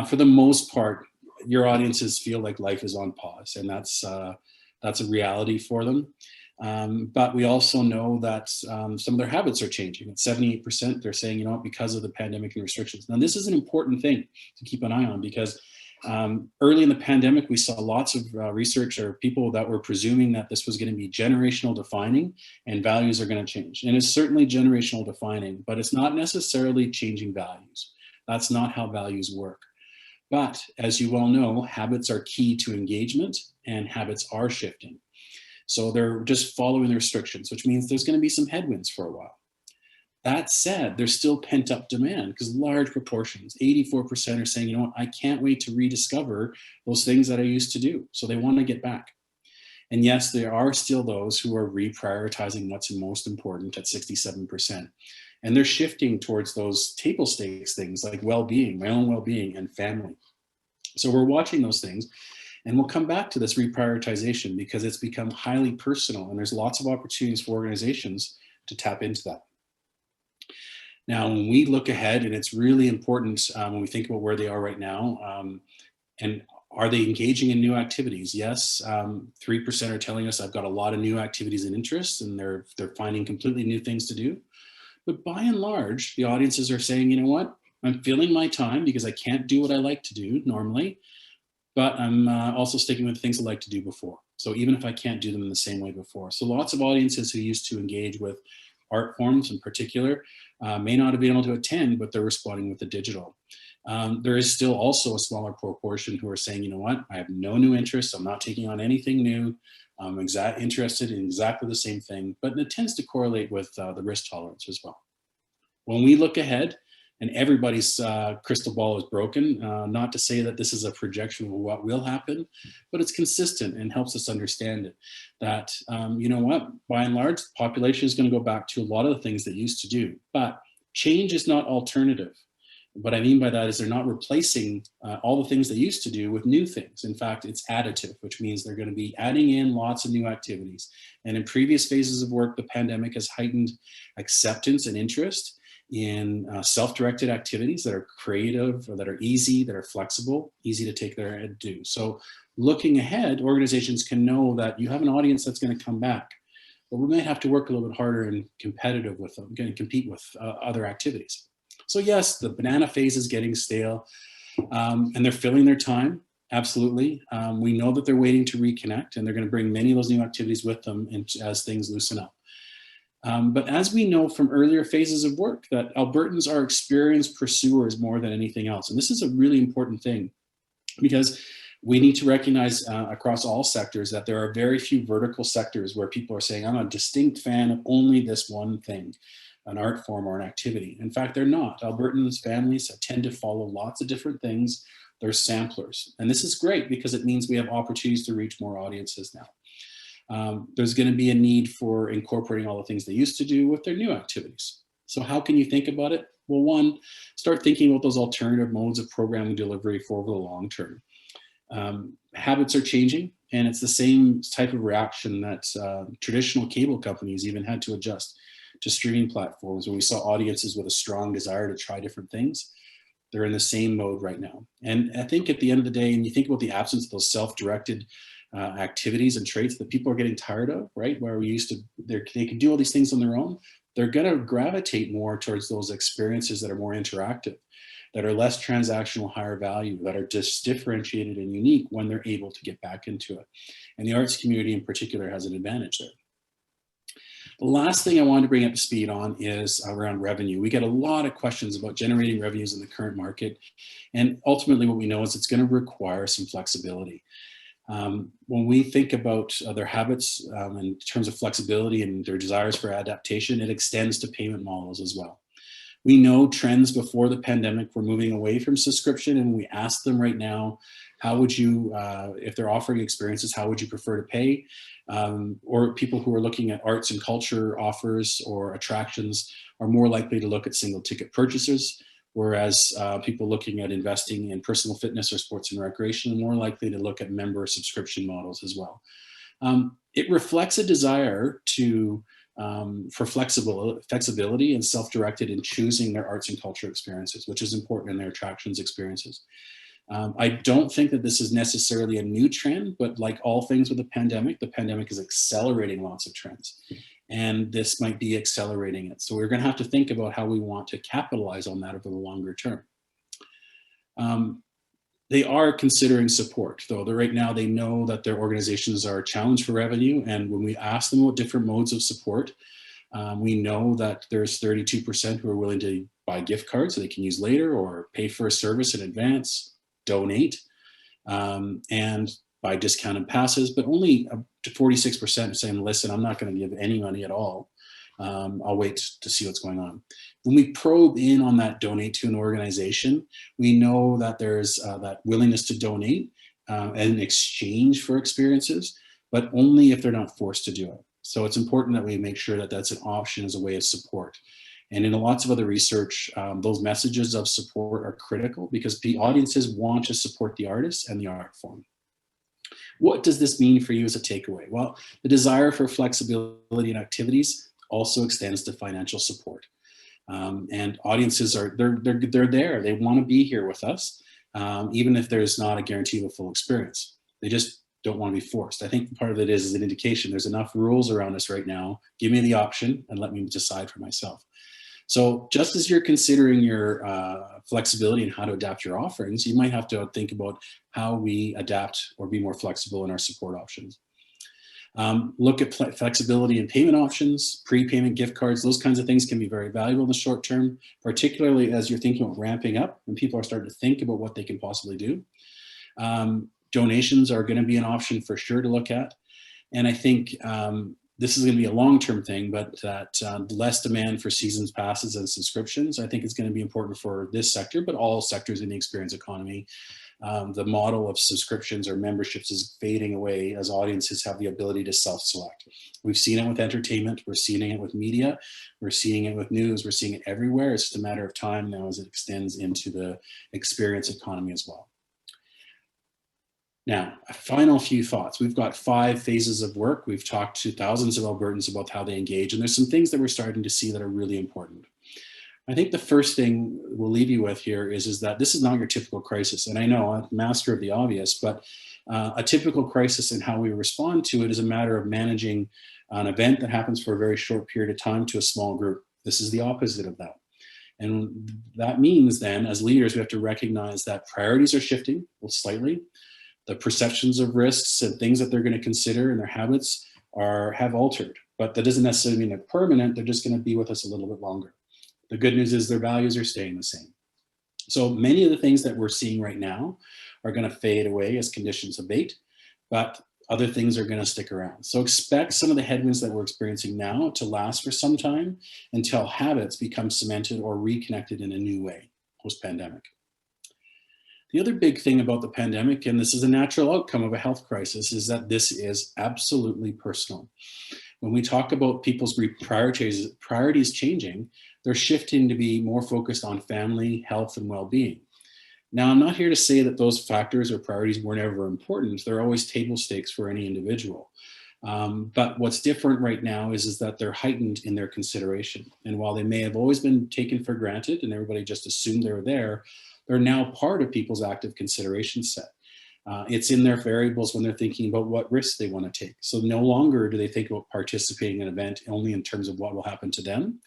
For the most part, your audiences feel like life is on pause, and that's a reality for them. But we also know that some of their habits are changing. At 78%, they're saying, you know what, because of the pandemic and restrictions. Now, this is an important thing to keep an eye on because early in the pandemic, we saw lots of research or people that were presuming that this was going to be generational defining and values are going to change. And it's certainly generational defining, but it's not necessarily changing values. That's not how values work. But as you well know, habits are key to engagement and habits are shifting. So they're just following the restrictions, which means there's going to be some headwinds for a while. That said, there's still pent-up demand because large proportions, 84% are saying, you know what, I can't wait to rediscover those things that I used to do. So they want to get back. And yes, there are still those who are reprioritizing what's most important at 67%. And they're shifting towards those table stakes things like well-being, my own well-being and family. So we're watching those things. And we'll come back to this reprioritization because it's become highly personal and there's lots of opportunities for organizations to tap into that. Now, when we look ahead, and it's really important when we think about where they are right now, and are they engaging in new activities? Yes, 3% are telling us I've got a lot of new activities and interests, and they're finding completely new things to do. But by and large, the audiences are saying, you know what, I'm filling my time because I can't do what I like to do normally, but I'm also sticking with things I like to do before. So even if I can't do them in the same way before. So lots of audiences who used to engage with art forms in particular may not have been able to attend, but they're responding with the digital. There is still also a smaller proportion who are saying, you know what, I have no new interest. I'm not taking on anything new. I'm interested in exactly the same thing, but it tends to correlate with the risk tolerance as well. When we look ahead, and everybody's crystal ball is broken, not to say that this is a projection of what will happen, but it's consistent and helps us understand it. That, you know what, by and large, the population is going to go back to a lot of the things they used to do, but change is not alternative. What I mean by that is they're not replacing all the things they used to do with new things. In fact, it's additive, which means they're going to be adding in lots of new activities. And in previous phases of work, the pandemic has heightened acceptance and interest in self-directed activities that are creative, or that are easy, that are flexible, easy to take their head to do. So looking ahead, organizations can know that you have an audience that's going to come back, but we might have to work a little bit harder and competitive with them, going to compete with other activities. So yes, the banana phase is getting stale, and they're filling their time. Absolutely. We know that they're waiting to reconnect, and they're going to bring many of those new activities with them as things loosen up. But as we know from earlier phases of work, that Albertans are experienced pursuers more than anything else. And this is a really important thing, because we need to recognize across all sectors that there are very few vertical sectors where people are saying, I'm a distinct fan of only this one thing, an art form or an activity. In fact, they're not. Albertans, families tend to follow lots of different things. They're samplers. And this is great because it means we have opportunities to reach more audiences now. There's going to be a need for incorporating all the things they used to do with their new activities. So how can you think about it? Well, one, start thinking about those alternative modes of programming delivery for over the long term. Habits are changing, and it's the same type of reaction that traditional cable companies even had to adjust to streaming platforms when we saw audiences with a strong desire to try different things. They're in the same mode right now. And I think at the end of the day, and you think about the absence of those self-directed activities and traits that people are getting tired of, right? Where we used to, they can do all these things on their own. They're going to gravitate more towards those experiences that are more interactive, that are less transactional, higher value, that are just differentiated and unique when they're able to get back into it. And the arts community in particular has an advantage there. The last thing I wanted to bring up to speed on is around revenue. We get a lot of questions about generating revenues in the current market. And ultimately what we know is it's going to require some flexibility. When we think about their habits in terms of flexibility and their desires for adaptation, it extends to payment models as well. We know trends before the pandemic were moving away from subscription, and we ask them right now, how would you, if they're offering experiences, how would you prefer to pay? Or people who are looking at arts and culture offers or attractions are more likely to look at single ticket purchases, whereas people looking at investing in personal fitness or sports and recreation are more likely to look at member subscription models as well. It reflects a desire to for flexibility and self-directed in choosing their arts and culture experiences, which is important in their attractions experiences. I don't think that this is necessarily a new trend, but like all things with the pandemic is accelerating lots of trends. And this might be accelerating it. So we're going to have to think about how we want to capitalize on that over the longer term. They are considering support, though. Right now, they know that their organizations are challenged for revenue. And when we ask them about different modes of support, we know that there's 32% who are willing to buy gift cards so they can use later, or pay for a service in advance, donate, and buy discounted passes, but only up to 46% saying, listen, I'm not going to give any money at all. I'll wait to see what's going on. When we probe in on that donate to an organization, we know that there's that willingness to donate in exchange for experiences, but only if they're not forced to do it. So it's important that we make sure that that's an option as a way of support. And in lots of other research, those messages of support are critical because the audiences want to support the artists and the art form. What does this mean for you as a takeaway? Well, the desire for flexibility in activities also extends to financial support. And audiences are, they're there. They want to be here with us, even if there's not a guarantee of a full experience. They just don't want to be forced. I think part of it is an indication there's enough rules around us right now. Give me the option and let me decide for myself. So just as you're considering your flexibility and how to adapt your offerings, you might have to think about how we adapt or be more flexible in our support options. Look at flexibility in payment options, prepayment gift cards. Those kinds of things can be very valuable in the short term, particularly as you're thinking about ramping up and people are starting to think about what they can possibly do. Donations are going to be an option for sure to look at. And I think this is going to be a long-term thing, but that less demand for seasons passes and subscriptions, I think is going to be important for this sector, but all sectors in the experience economy. The model of subscriptions or memberships is fading away as audiences have the ability to self-select. We've seen it with entertainment, we're seeing it with media, we're seeing it with news, we're seeing it everywhere. It's just a matter of time now as it extends into the experience economy as well. Now, a final few thoughts. We've got 5 phases of work. We've talked to thousands of Albertans about how they engage, and there's some things that we're starting to see that are really important. I think the first thing we'll leave you with here is that this is not your typical crisis. And I know I'm master of the obvious, but a typical crisis and how we respond to it is a matter of managing an event that happens for a very short period of time to a small group. This is the opposite of that. And that means then, as leaders, we have to recognize that priorities are shifting slightly. The perceptions of risks and things that they're going to consider and their habits have altered, but that doesn't necessarily mean they're permanent. They're just going to be with us a little bit longer. The good news is their values are staying the same. So many of the things that we're seeing right now are going to fade away as conditions abate, but other things are going to stick around. So expect some of the headwinds that we're experiencing now to last for some time until habits become cemented or reconnected in a new way post-pandemic. The other big thing about the pandemic, and this is a natural outcome of a health crisis, is that this is absolutely personal. When we talk about people's priorities changing, they're shifting to be more focused on family, health, and well-being. Now, I'm not here to say that those factors or priorities were never important. They're always table stakes for any individual. But what's different right now is that they're heightened in their consideration. And while they may have always been taken for granted and everybody just assumed they were there, they're now part of people's active consideration set. It's in their variables when they're thinking about what risks they want to take. So no longer do they think about participating in an event only in terms of what will happen to them,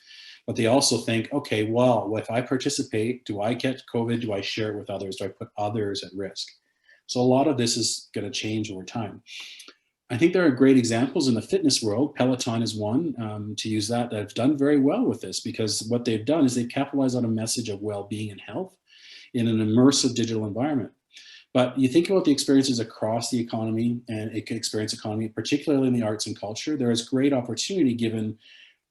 but they also think, okay, well, if I participate, do I catch COVID? Do I share it with others? Do I put others at risk? So a lot of this is going to change over time. I think there are great examples in the fitness world. Peloton is one, to use that have done very well with this, because what they've done is they capitalize on a message of well-being and health in an immersive digital environment. But you think about the experiences across the economy and experience economy, particularly in the arts and culture, there is great opportunity given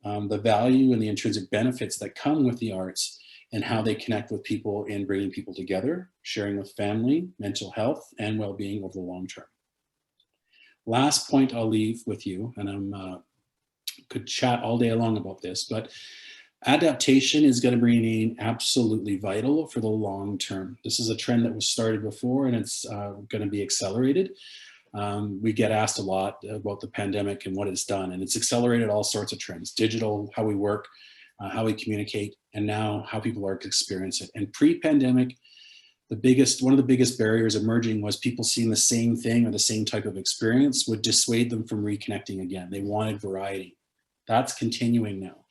the value and the intrinsic benefits that come with the arts and how they connect with people in bringing people together, sharing with family, mental health, and well-being over the long term. Last point I'll leave with you, and I could chat all day long about this, but adaptation is going to remain absolutely vital for the long term. This is a trend that was started before, and it's going to be accelerated. We get asked a lot about the pandemic and what it's done, and it's accelerated all sorts of trends: digital, how we work, how we communicate, and now how people are to experience it. And pre-pandemic, one of the biggest barriers emerging was people seeing the same thing or the same type of experience would dissuade them from reconnecting again. They wanted variety. That's continuing now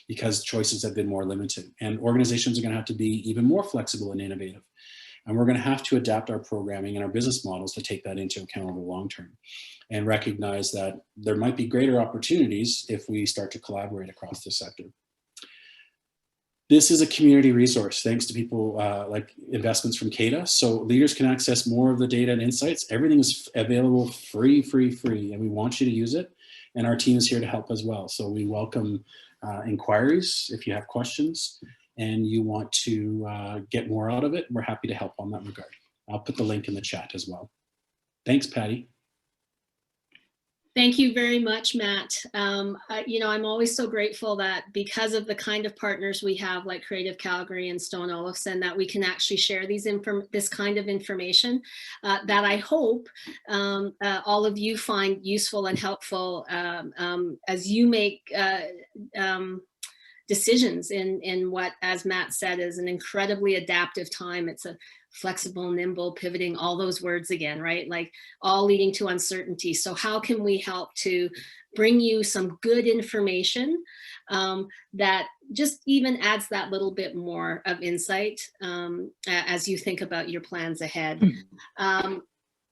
because choices have been more limited, and organizations are going to have to be even more flexible and innovative. And we're going to have to adapt our programming and our business models to take that into account over the long term and recognize that there might be greater opportunities if we start to collaborate across the sector. This is a community resource thanks to people like investments from CADA. So leaders can access more of the data and insights. Everything is available free, and we want you to use it. And our team is here to help as well. So we welcome inquiries if you have questions and you want to get more out of it. We're happy to help on that regard. I'll put the link in the chat as well. Thanks, Patty. Thank you very much, Matt. I'm always so grateful that because of the kind of partners we have, like Creative Calgary and Stone Olufsen, that we can actually share this kind of information that I hope all of you find useful and helpful as you make decisions in what, as Matt said, is an incredibly adaptive time. It's a flexible, nimble, pivoting, all those words again, right? Like all leading to uncertainty. So how can we help to bring you some good information that just even adds that little bit more of insight as you think about your plans ahead.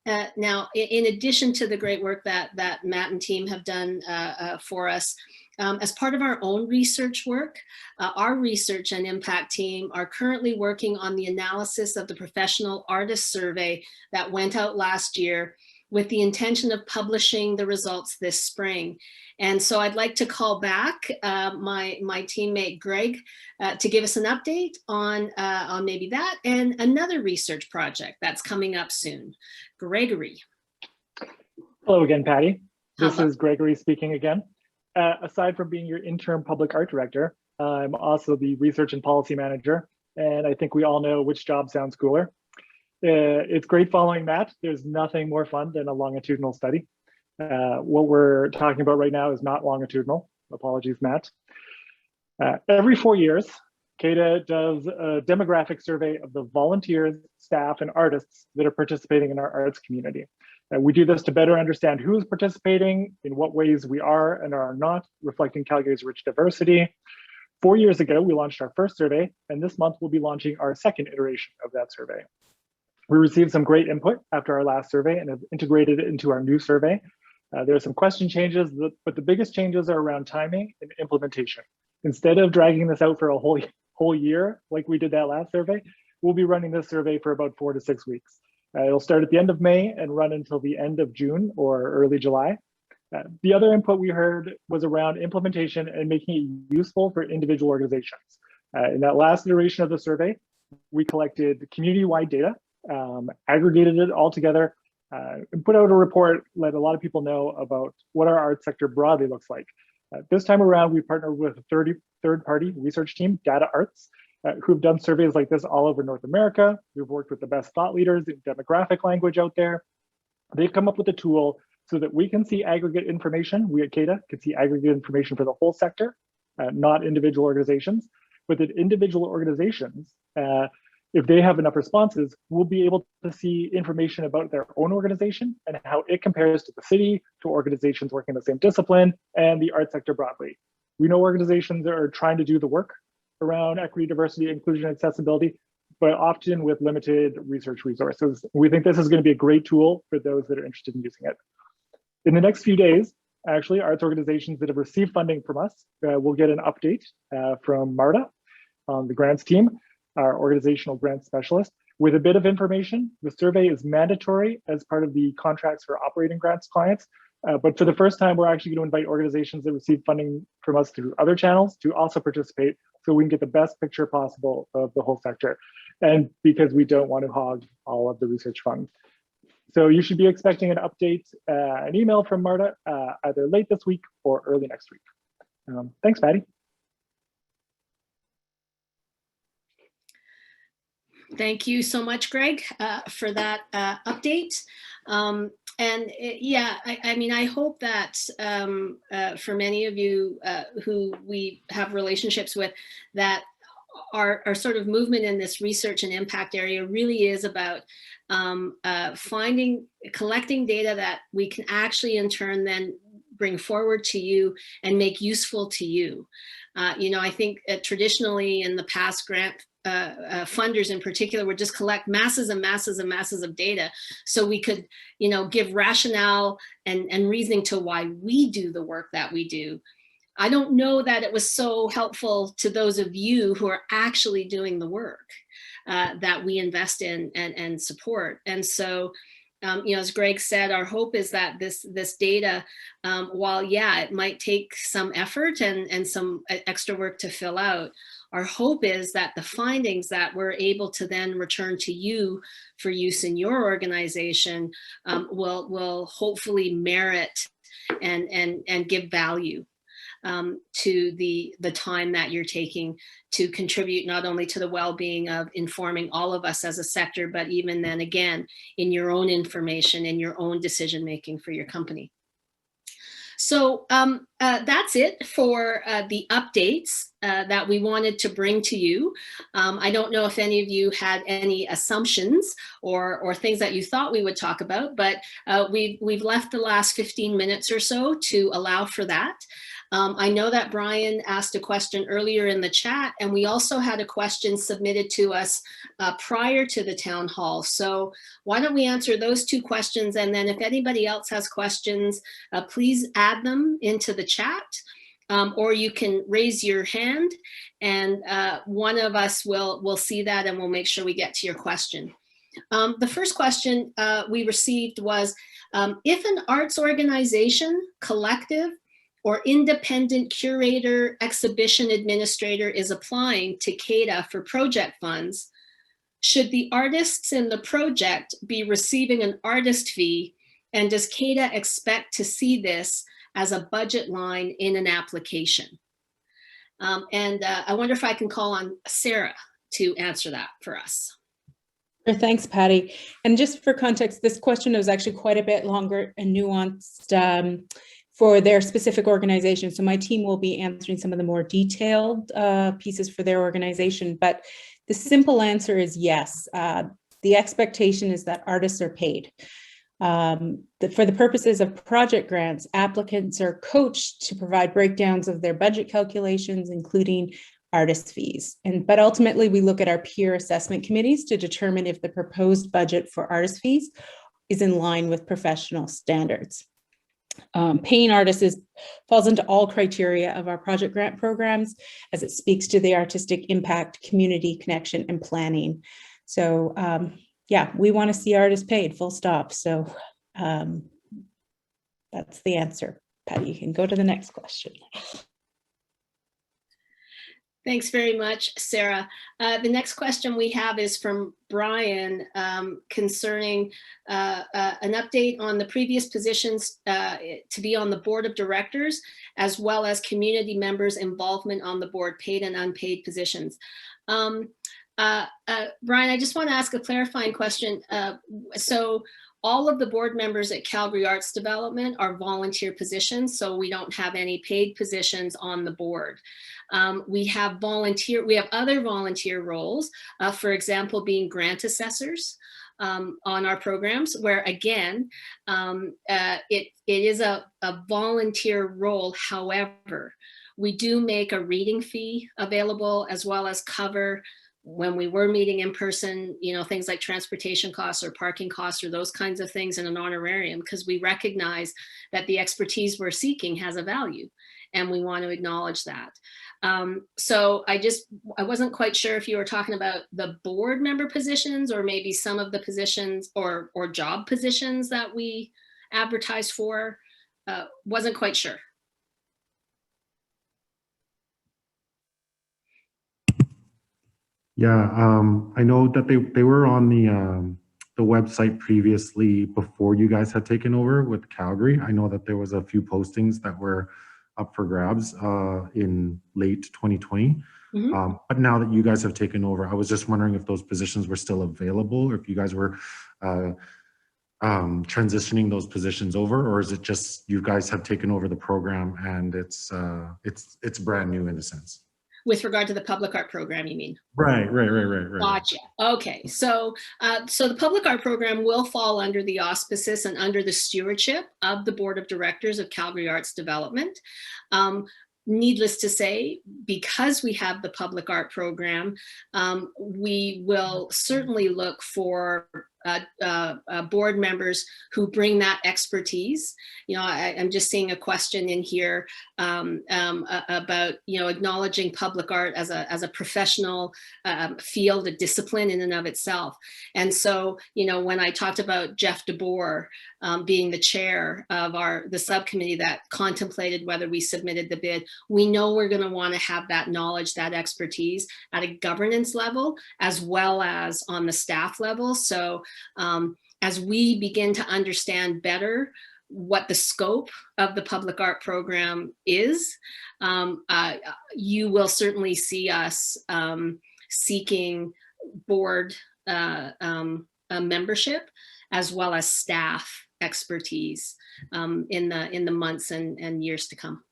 now, in addition to the great work that Matt and team have done for us, as part of our own research work, our research and impact team are currently working on the analysis of the professional artist survey that went out last year with the intention of publishing the results this spring. And so I'd like to call back my teammate Greg to give us an update on maybe that and another research project that's coming up soon. Gregory. Hello again, Patty. This Hello. is Gregory speaking again. Aside from being your interim public art director, I'm also the research and policy manager, and I think we all know which job sounds cooler. It's great following Matt. There's nothing more fun than a longitudinal study. What we're talking about right now is not longitudinal. Apologies, Matt. Every 4 years, CADA does a demographic survey of the volunteers, staff, and artists that are participating in our arts community. We do this to better understand who's participating, in what ways we are and are not, reflecting Calgary's rich diversity. 4 years ago, we launched our first survey, and this month we'll be launching our second iteration of that survey. We received some great input after our last survey and have integrated it into our new survey. There are some question changes, but the biggest changes are around timing and implementation. Instead of dragging this out for a whole year, like we did that last survey, we'll be running this survey for about 4 to 6 weeks. It'll start at the end of May and run until the end of June or early July. The other input we heard was around implementation and making it useful for individual organizations. In that last iteration of the survey, we collected community-wide data, aggregated it all together, and put out a report, let a lot of people know about what our art sector broadly looks like. This time around, we partnered with a third-party research team, Data Arts, who've done surveys like this all over North America. We've worked with the best thought leaders in demographic language out there. They've come up with a tool so that we can see aggregate information. We at CADA can see aggregate information for the whole sector, not individual organizations. But that individual organizations, if they have enough responses, we'll be able to see information about their own organization and how it compares to the city, to organizations working in the same discipline, and the art sector broadly. We know organizations that are trying to do the work around equity, diversity, inclusion, and accessibility, but often with limited research resources. We think this is going to be a great tool for those that are interested in using it. In the next few days, actually, arts organizations that have received funding from us will get an update from Marta on the grants team, our organizational grant specialist, with a bit of information. The survey is mandatory as part of the contracts for operating grants clients. But for the first time, we're actually going to invite organizations that receive funding from us through other channels to also participate so we can get the best picture possible of the whole sector. And because we don't want to hog all of the research funds. So you should be expecting an update, an email from Marta, either late this week or early next week. Thanks, Patty. Thank you so much, Greg, for that update. Yeah, I mean, I hope that for many of you who we have relationships with, that our sort of movement in this research and impact area really is about collecting data that we can actually in turn then bring forward to you and make useful to you. You know, I think traditionally in the past, grant funders in particular would just collect masses and masses and masses of data so we could, you know, give rationale and reasoning to why we do the work that we do. I don't know that it was so helpful to those of you who are actually doing the work that we invest in and support. And so, you know, as Greg said, our hope is that this data, while yeah, it might take some effort and some extra work to fill out, our hope is that the findings that we're able to then return to you for use in your organization will hopefully merit and give value to the time that you're taking to contribute not only to the well-being of informing all of us as a sector, but even then again, in your own information, in your own decision-making for your company. So that's it for the updates that we wanted to bring to you. I don't know if any of you had any assumptions or things that you thought we would talk about, but we've left the last 15 minutes or so to allow for that. I know that Brian asked a question earlier in the chat, and we also had a question submitted to us prior to the town hall. So why don't we answer those two questions, and then if anybody else has questions, please add them into the chat. Or you can raise your hand, and one of us will see that, and we'll make sure we get to your question. The first question we received was, if an arts organization, collective, or independent curator, exhibition administrator is applying to CADA for project funds, should the artists in the project be receiving an artist fee, and does CADA expect to see this as a budget line in an application? I wonder if I can call on Sarah to answer that for us. Sure, thanks, Patty. And just for context, this question was actually quite a bit longer and nuanced for their specific organization. So my team will be answering some of the more detailed pieces for their organization, but the simple answer is yes. The expectation is that artists are paid. For the purposes of project grants, applicants are coached to provide breakdowns of their budget calculations, including artist fees. But ultimately, we look at our peer assessment committees to determine if the proposed budget for artist fees is in line with professional standards. Paying artists falls into all criteria of our project grant programs, as it speaks to the artistic impact, community connection, and planning. So yeah, we want to see artists paid, full stop. So that's the answer. Patty, you can go to the next question. Thanks very much, Sarah. The next question we have is from Brian concerning an update on the previous positions to be on the board of directors, as well as community members' involvement on the board, paid and unpaid positions. Brian, I just want to ask a clarifying question. So all of the board members at Calgary Arts Development are volunteer positions, so we don't have any paid positions on the board. We have other volunteer roles, for example, being grant assessors on our programs, where again, it is a volunteer role. However, we do make a reading fee available, as well as cover, when we were meeting in person, things like transportation costs or parking costs or those kinds of things in an honorarium, because we recognize that the expertise we're seeking has a value, and we want to acknowledge that. So I wasn't quite sure if you were talking about the board member positions, or maybe some of the positions or job positions that we advertise for. Wasn't quite sure. Yeah, I know that they were on the website previously before you guys had taken over with Calgary. I know that there was a few postings that were up for grabs in late 2020. Mm-hmm. But now that you guys have taken over, I was just wondering if those positions were still available, or if you guys were transitioning those positions over, or is it just you guys have taken over the program and it's brand new in a sense? With regard to the public art program, you mean? Right. Gotcha. Okay, so the public art program will fall under the auspices and under the stewardship of the board of directors of Calgary Arts Development. Needless to say, because we have the public art program, we will certainly look for board members who bring that expertise. I'm just seeing a question in here about acknowledging public art as a professional field, a discipline in and of itself. And so when I talked about Jeff DeBoer being the chair of the subcommittee that contemplated whether we submitted the bid, we know we're going to want to have that knowledge, that expertise at a governance level as well as on the staff level. So as we begin to understand better what the scope of the public art program is, you will certainly see us seeking board membership as well as staff expertise in the months and years to come.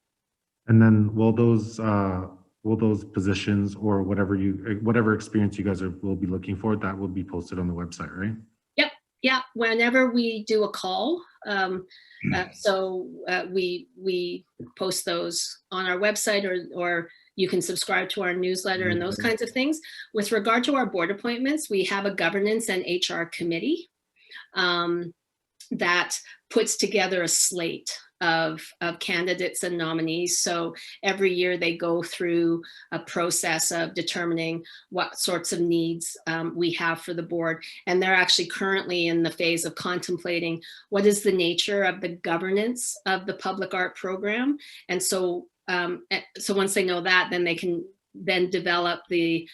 And then will those positions, or whatever experience you guys will be looking for, that will be posted on the website, right? Yeah, whenever we do a call We post those on our website, or you can subscribe to our newsletter and those kinds of things. With regard to our board appointments, we have a governance and HR committee that puts together a slate of candidates and nominees. So every year they go through a process of determining what sorts of needs we have for the board. And they're actually currently in the phase of contemplating what is the nature of the governance of the public art program. And so, so once they know that, then they can then develop the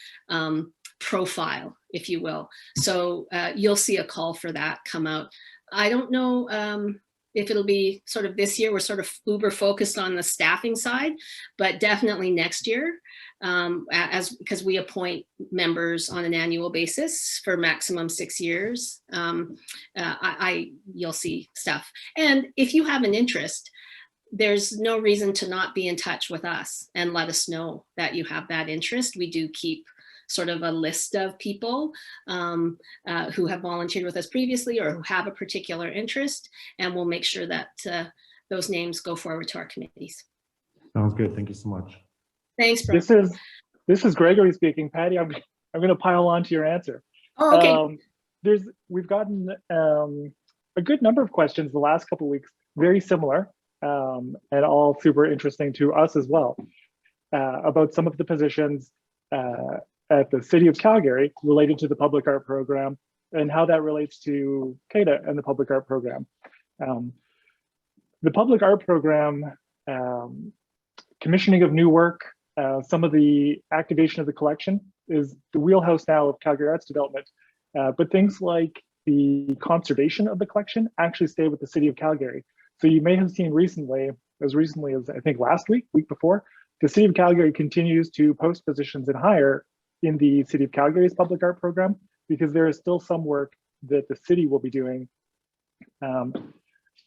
profile, if you will. So you'll see a call for that come out. I don't know if it'll be sort of this year. We're sort of uber focused on the staffing side, but definitely next year, because we appoint members on an annual basis for maximum 6 years. You'll see stuff. And if you have an interest, there's no reason to not be in touch with us and let us know that you have that interest. We do keep sort of a list of people who have volunteered with us previously or who have a particular interest, and we'll make sure that those names go forward to our committees. Sounds good. Thank you so much. Thanks, Brooke. This is Gregory speaking. Patty, I'm going to pile on to your answer. Oh, okay. We've gotten a good number of questions the last couple of weeks, very similar, and all super interesting to us as well, about some of the positions at the City of Calgary related to the public art program and how that relates to CADA and the public art program. The public art program, commissioning of new work, some of the activation of the collection is the wheelhouse now of Calgary Arts Development. But things like the conservation of the collection actually stay with the City of Calgary. So you may have seen recently as I think last week before, the City of Calgary continues to post positions and hire in the City of Calgary's public art program, because there is still some work that the city will be doing.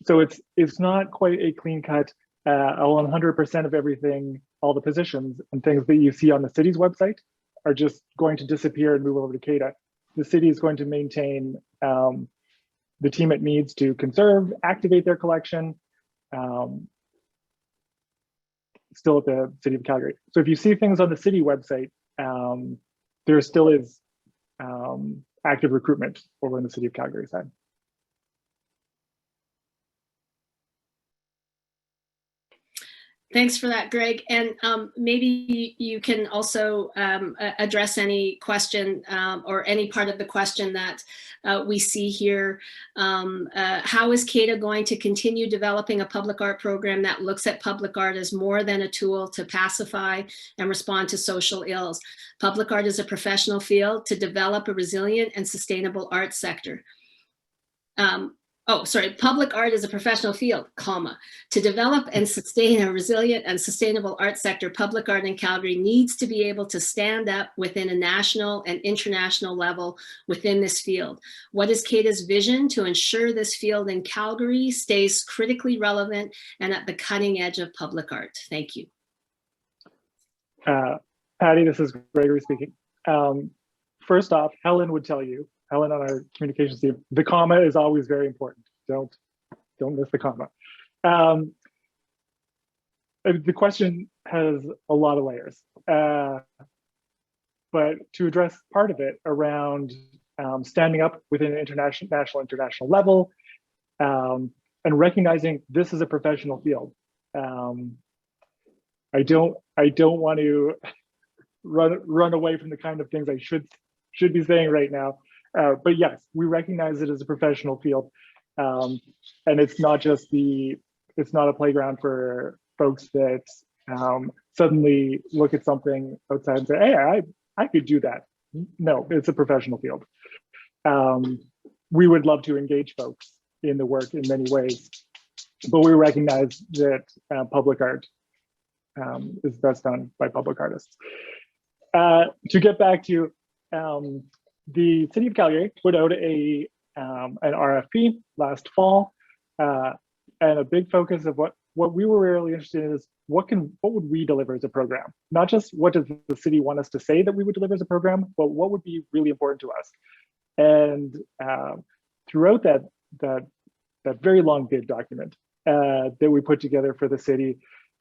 So it's not quite a clean cut, 100% of everything, all the positions and things that you see on the city's website are just going to disappear and move over to CADA. The city is going to maintain the team it needs to conserve, activate their collection, still at the City of Calgary. So if you see things on the city website, there still is active recruitment over in the City of Calgary side. Thanks for that, Greg. And maybe you can also address any question or any part of the question that we see here. How is CADA going to continue developing a public art program that looks at public art as more than a tool to pacify and respond to social ills? Public art is a professional field to develop a resilient and sustainable art sector. Public art is a professional field, comma. To develop and sustain a resilient and sustainable art sector, public art in Calgary needs to be able to stand up within a national and international level within this field. What is CADA's vision to ensure this field in Calgary stays critically relevant and at the cutting edge of public art? Thank you. Patty, this is Gregory speaking. First off, Helen would tell you, Helen on our communications team, the comma is always very important. Don't miss the comma. The question has a lot of layers, but to address part of it around standing up within an international level and recognizing this is a professional field. I don't want to run away from the kind of things I should be saying right now. But yes, we recognize it as a professional field, and it's not a playground for folks that suddenly look at something outside and say, "Hey, I could do that." No, it's a professional field. We would love to engage folks in the work in many ways, but we recognize that public art is best done by public artists. To get back to the City of Calgary put out an RFP last fall, and a big focus of what we were really interested in is what would we deliver as a program? Not just what does the city want us to say that we would deliver as a program, but what would be really important to us. And throughout that that very long bid document that we put together for the city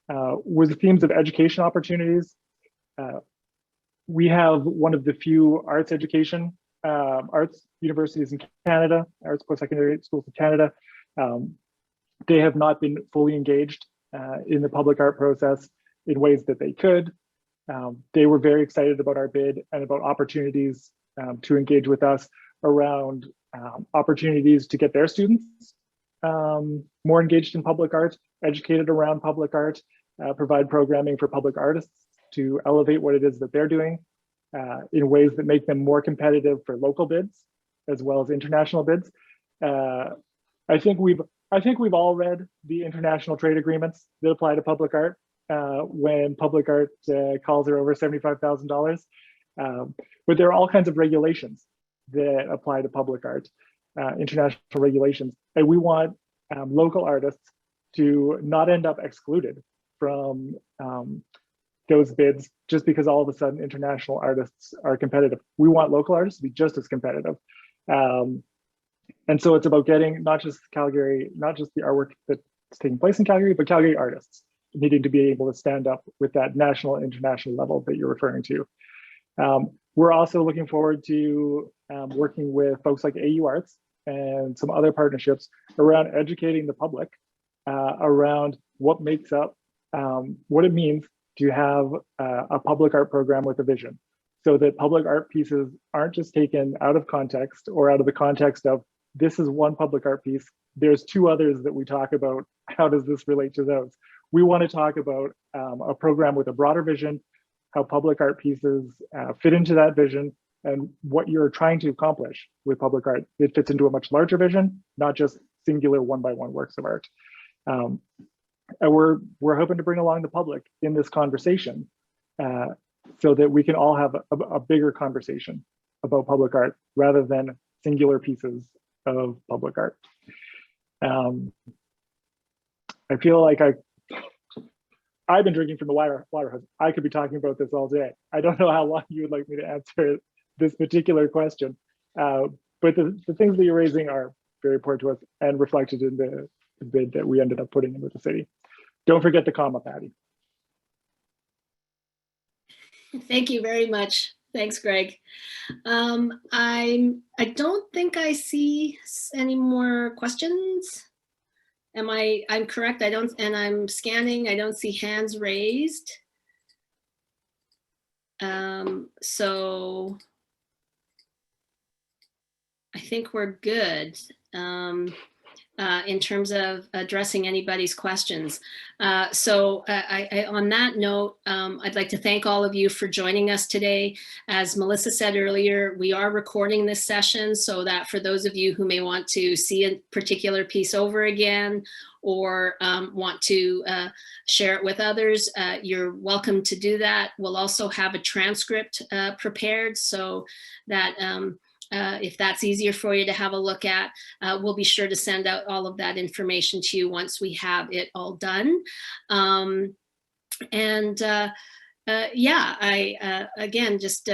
was the themes of education opportunities. We have one of the few arts education, arts universities in Canada, arts post-secondary schools in Canada. They have not been fully engaged in the public art process in ways that they could. They were very excited about our bid and about opportunities to engage with us around opportunities to get their students more engaged in public art, educated around public art, provide programming for public artists to elevate what it is that they're doing in ways that make them more competitive for local bids as well as international bids. I think we've all read the international trade agreements that apply to public art when public art calls are over $75,000. But there are all kinds of regulations that apply to public art, international regulations. And we want local artists to not end up excluded from those bids just because all of a sudden international artists are competitive. We want local artists to be just as competitive. And so it's about getting not just Calgary, not just the artwork that's taking place in Calgary, but Calgary artists needing to be able to stand up with that national and international level that you're referring to. We're also looking forward to working with folks like AU Arts and some other partnerships around educating the public around what makes up, what it means to have a public art program with a vision, so that public art pieces aren't just taken out of context or out of the context of this is one public art piece, there's two others that we talk about, how does this relate to those? We want to talk about a program with a broader vision, how public art pieces fit into that vision, and what you're trying to accomplish with public art. It fits into a much larger vision, not just singular one-by-one works of art. And we're hoping to bring along the public in this conversation so that we can all have a bigger conversation about public art rather than singular pieces of public art. I feel like I've been drinking from the water hose. I could be talking about this all day. I don't know how long you would like me to answer this particular question, but the things that you're raising are very important to us and reflected in the bid that we ended up putting in with the city. Don't forget the comma, Patty. Thank you very much. Thanks, Greg. I don't think I see any more questions. I'm correct? And I'm scanning, I don't see hands raised. So I think we're good in terms of addressing anybody's questions. So on that note, I'd like to thank all of you for joining us today. As Melissa said earlier, we are recording this session so that for those of you who may want to see a particular piece over again or want to share it with others, you're welcome to do that. We'll also have a transcript prepared so that if that's easier for you to have a look at, we'll be sure to send out all of that information to you once we have it all done. Yeah, again, just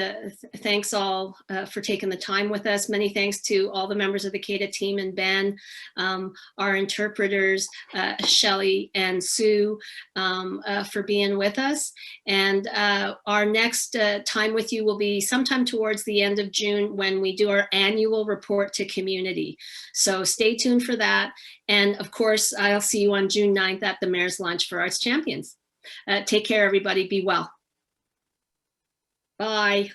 thanks all for taking the time with us. Many thanks to all the members of the CADA team and Ben, our interpreters, Shelley and Sue, for being with us. And our next time with you will be sometime towards the end of June when we do our annual report to community. So stay tuned for that. And of course, I'll see you on June 9th at the Mayor's Lunch for Arts Champions. Take care, everybody. Be well. Bye.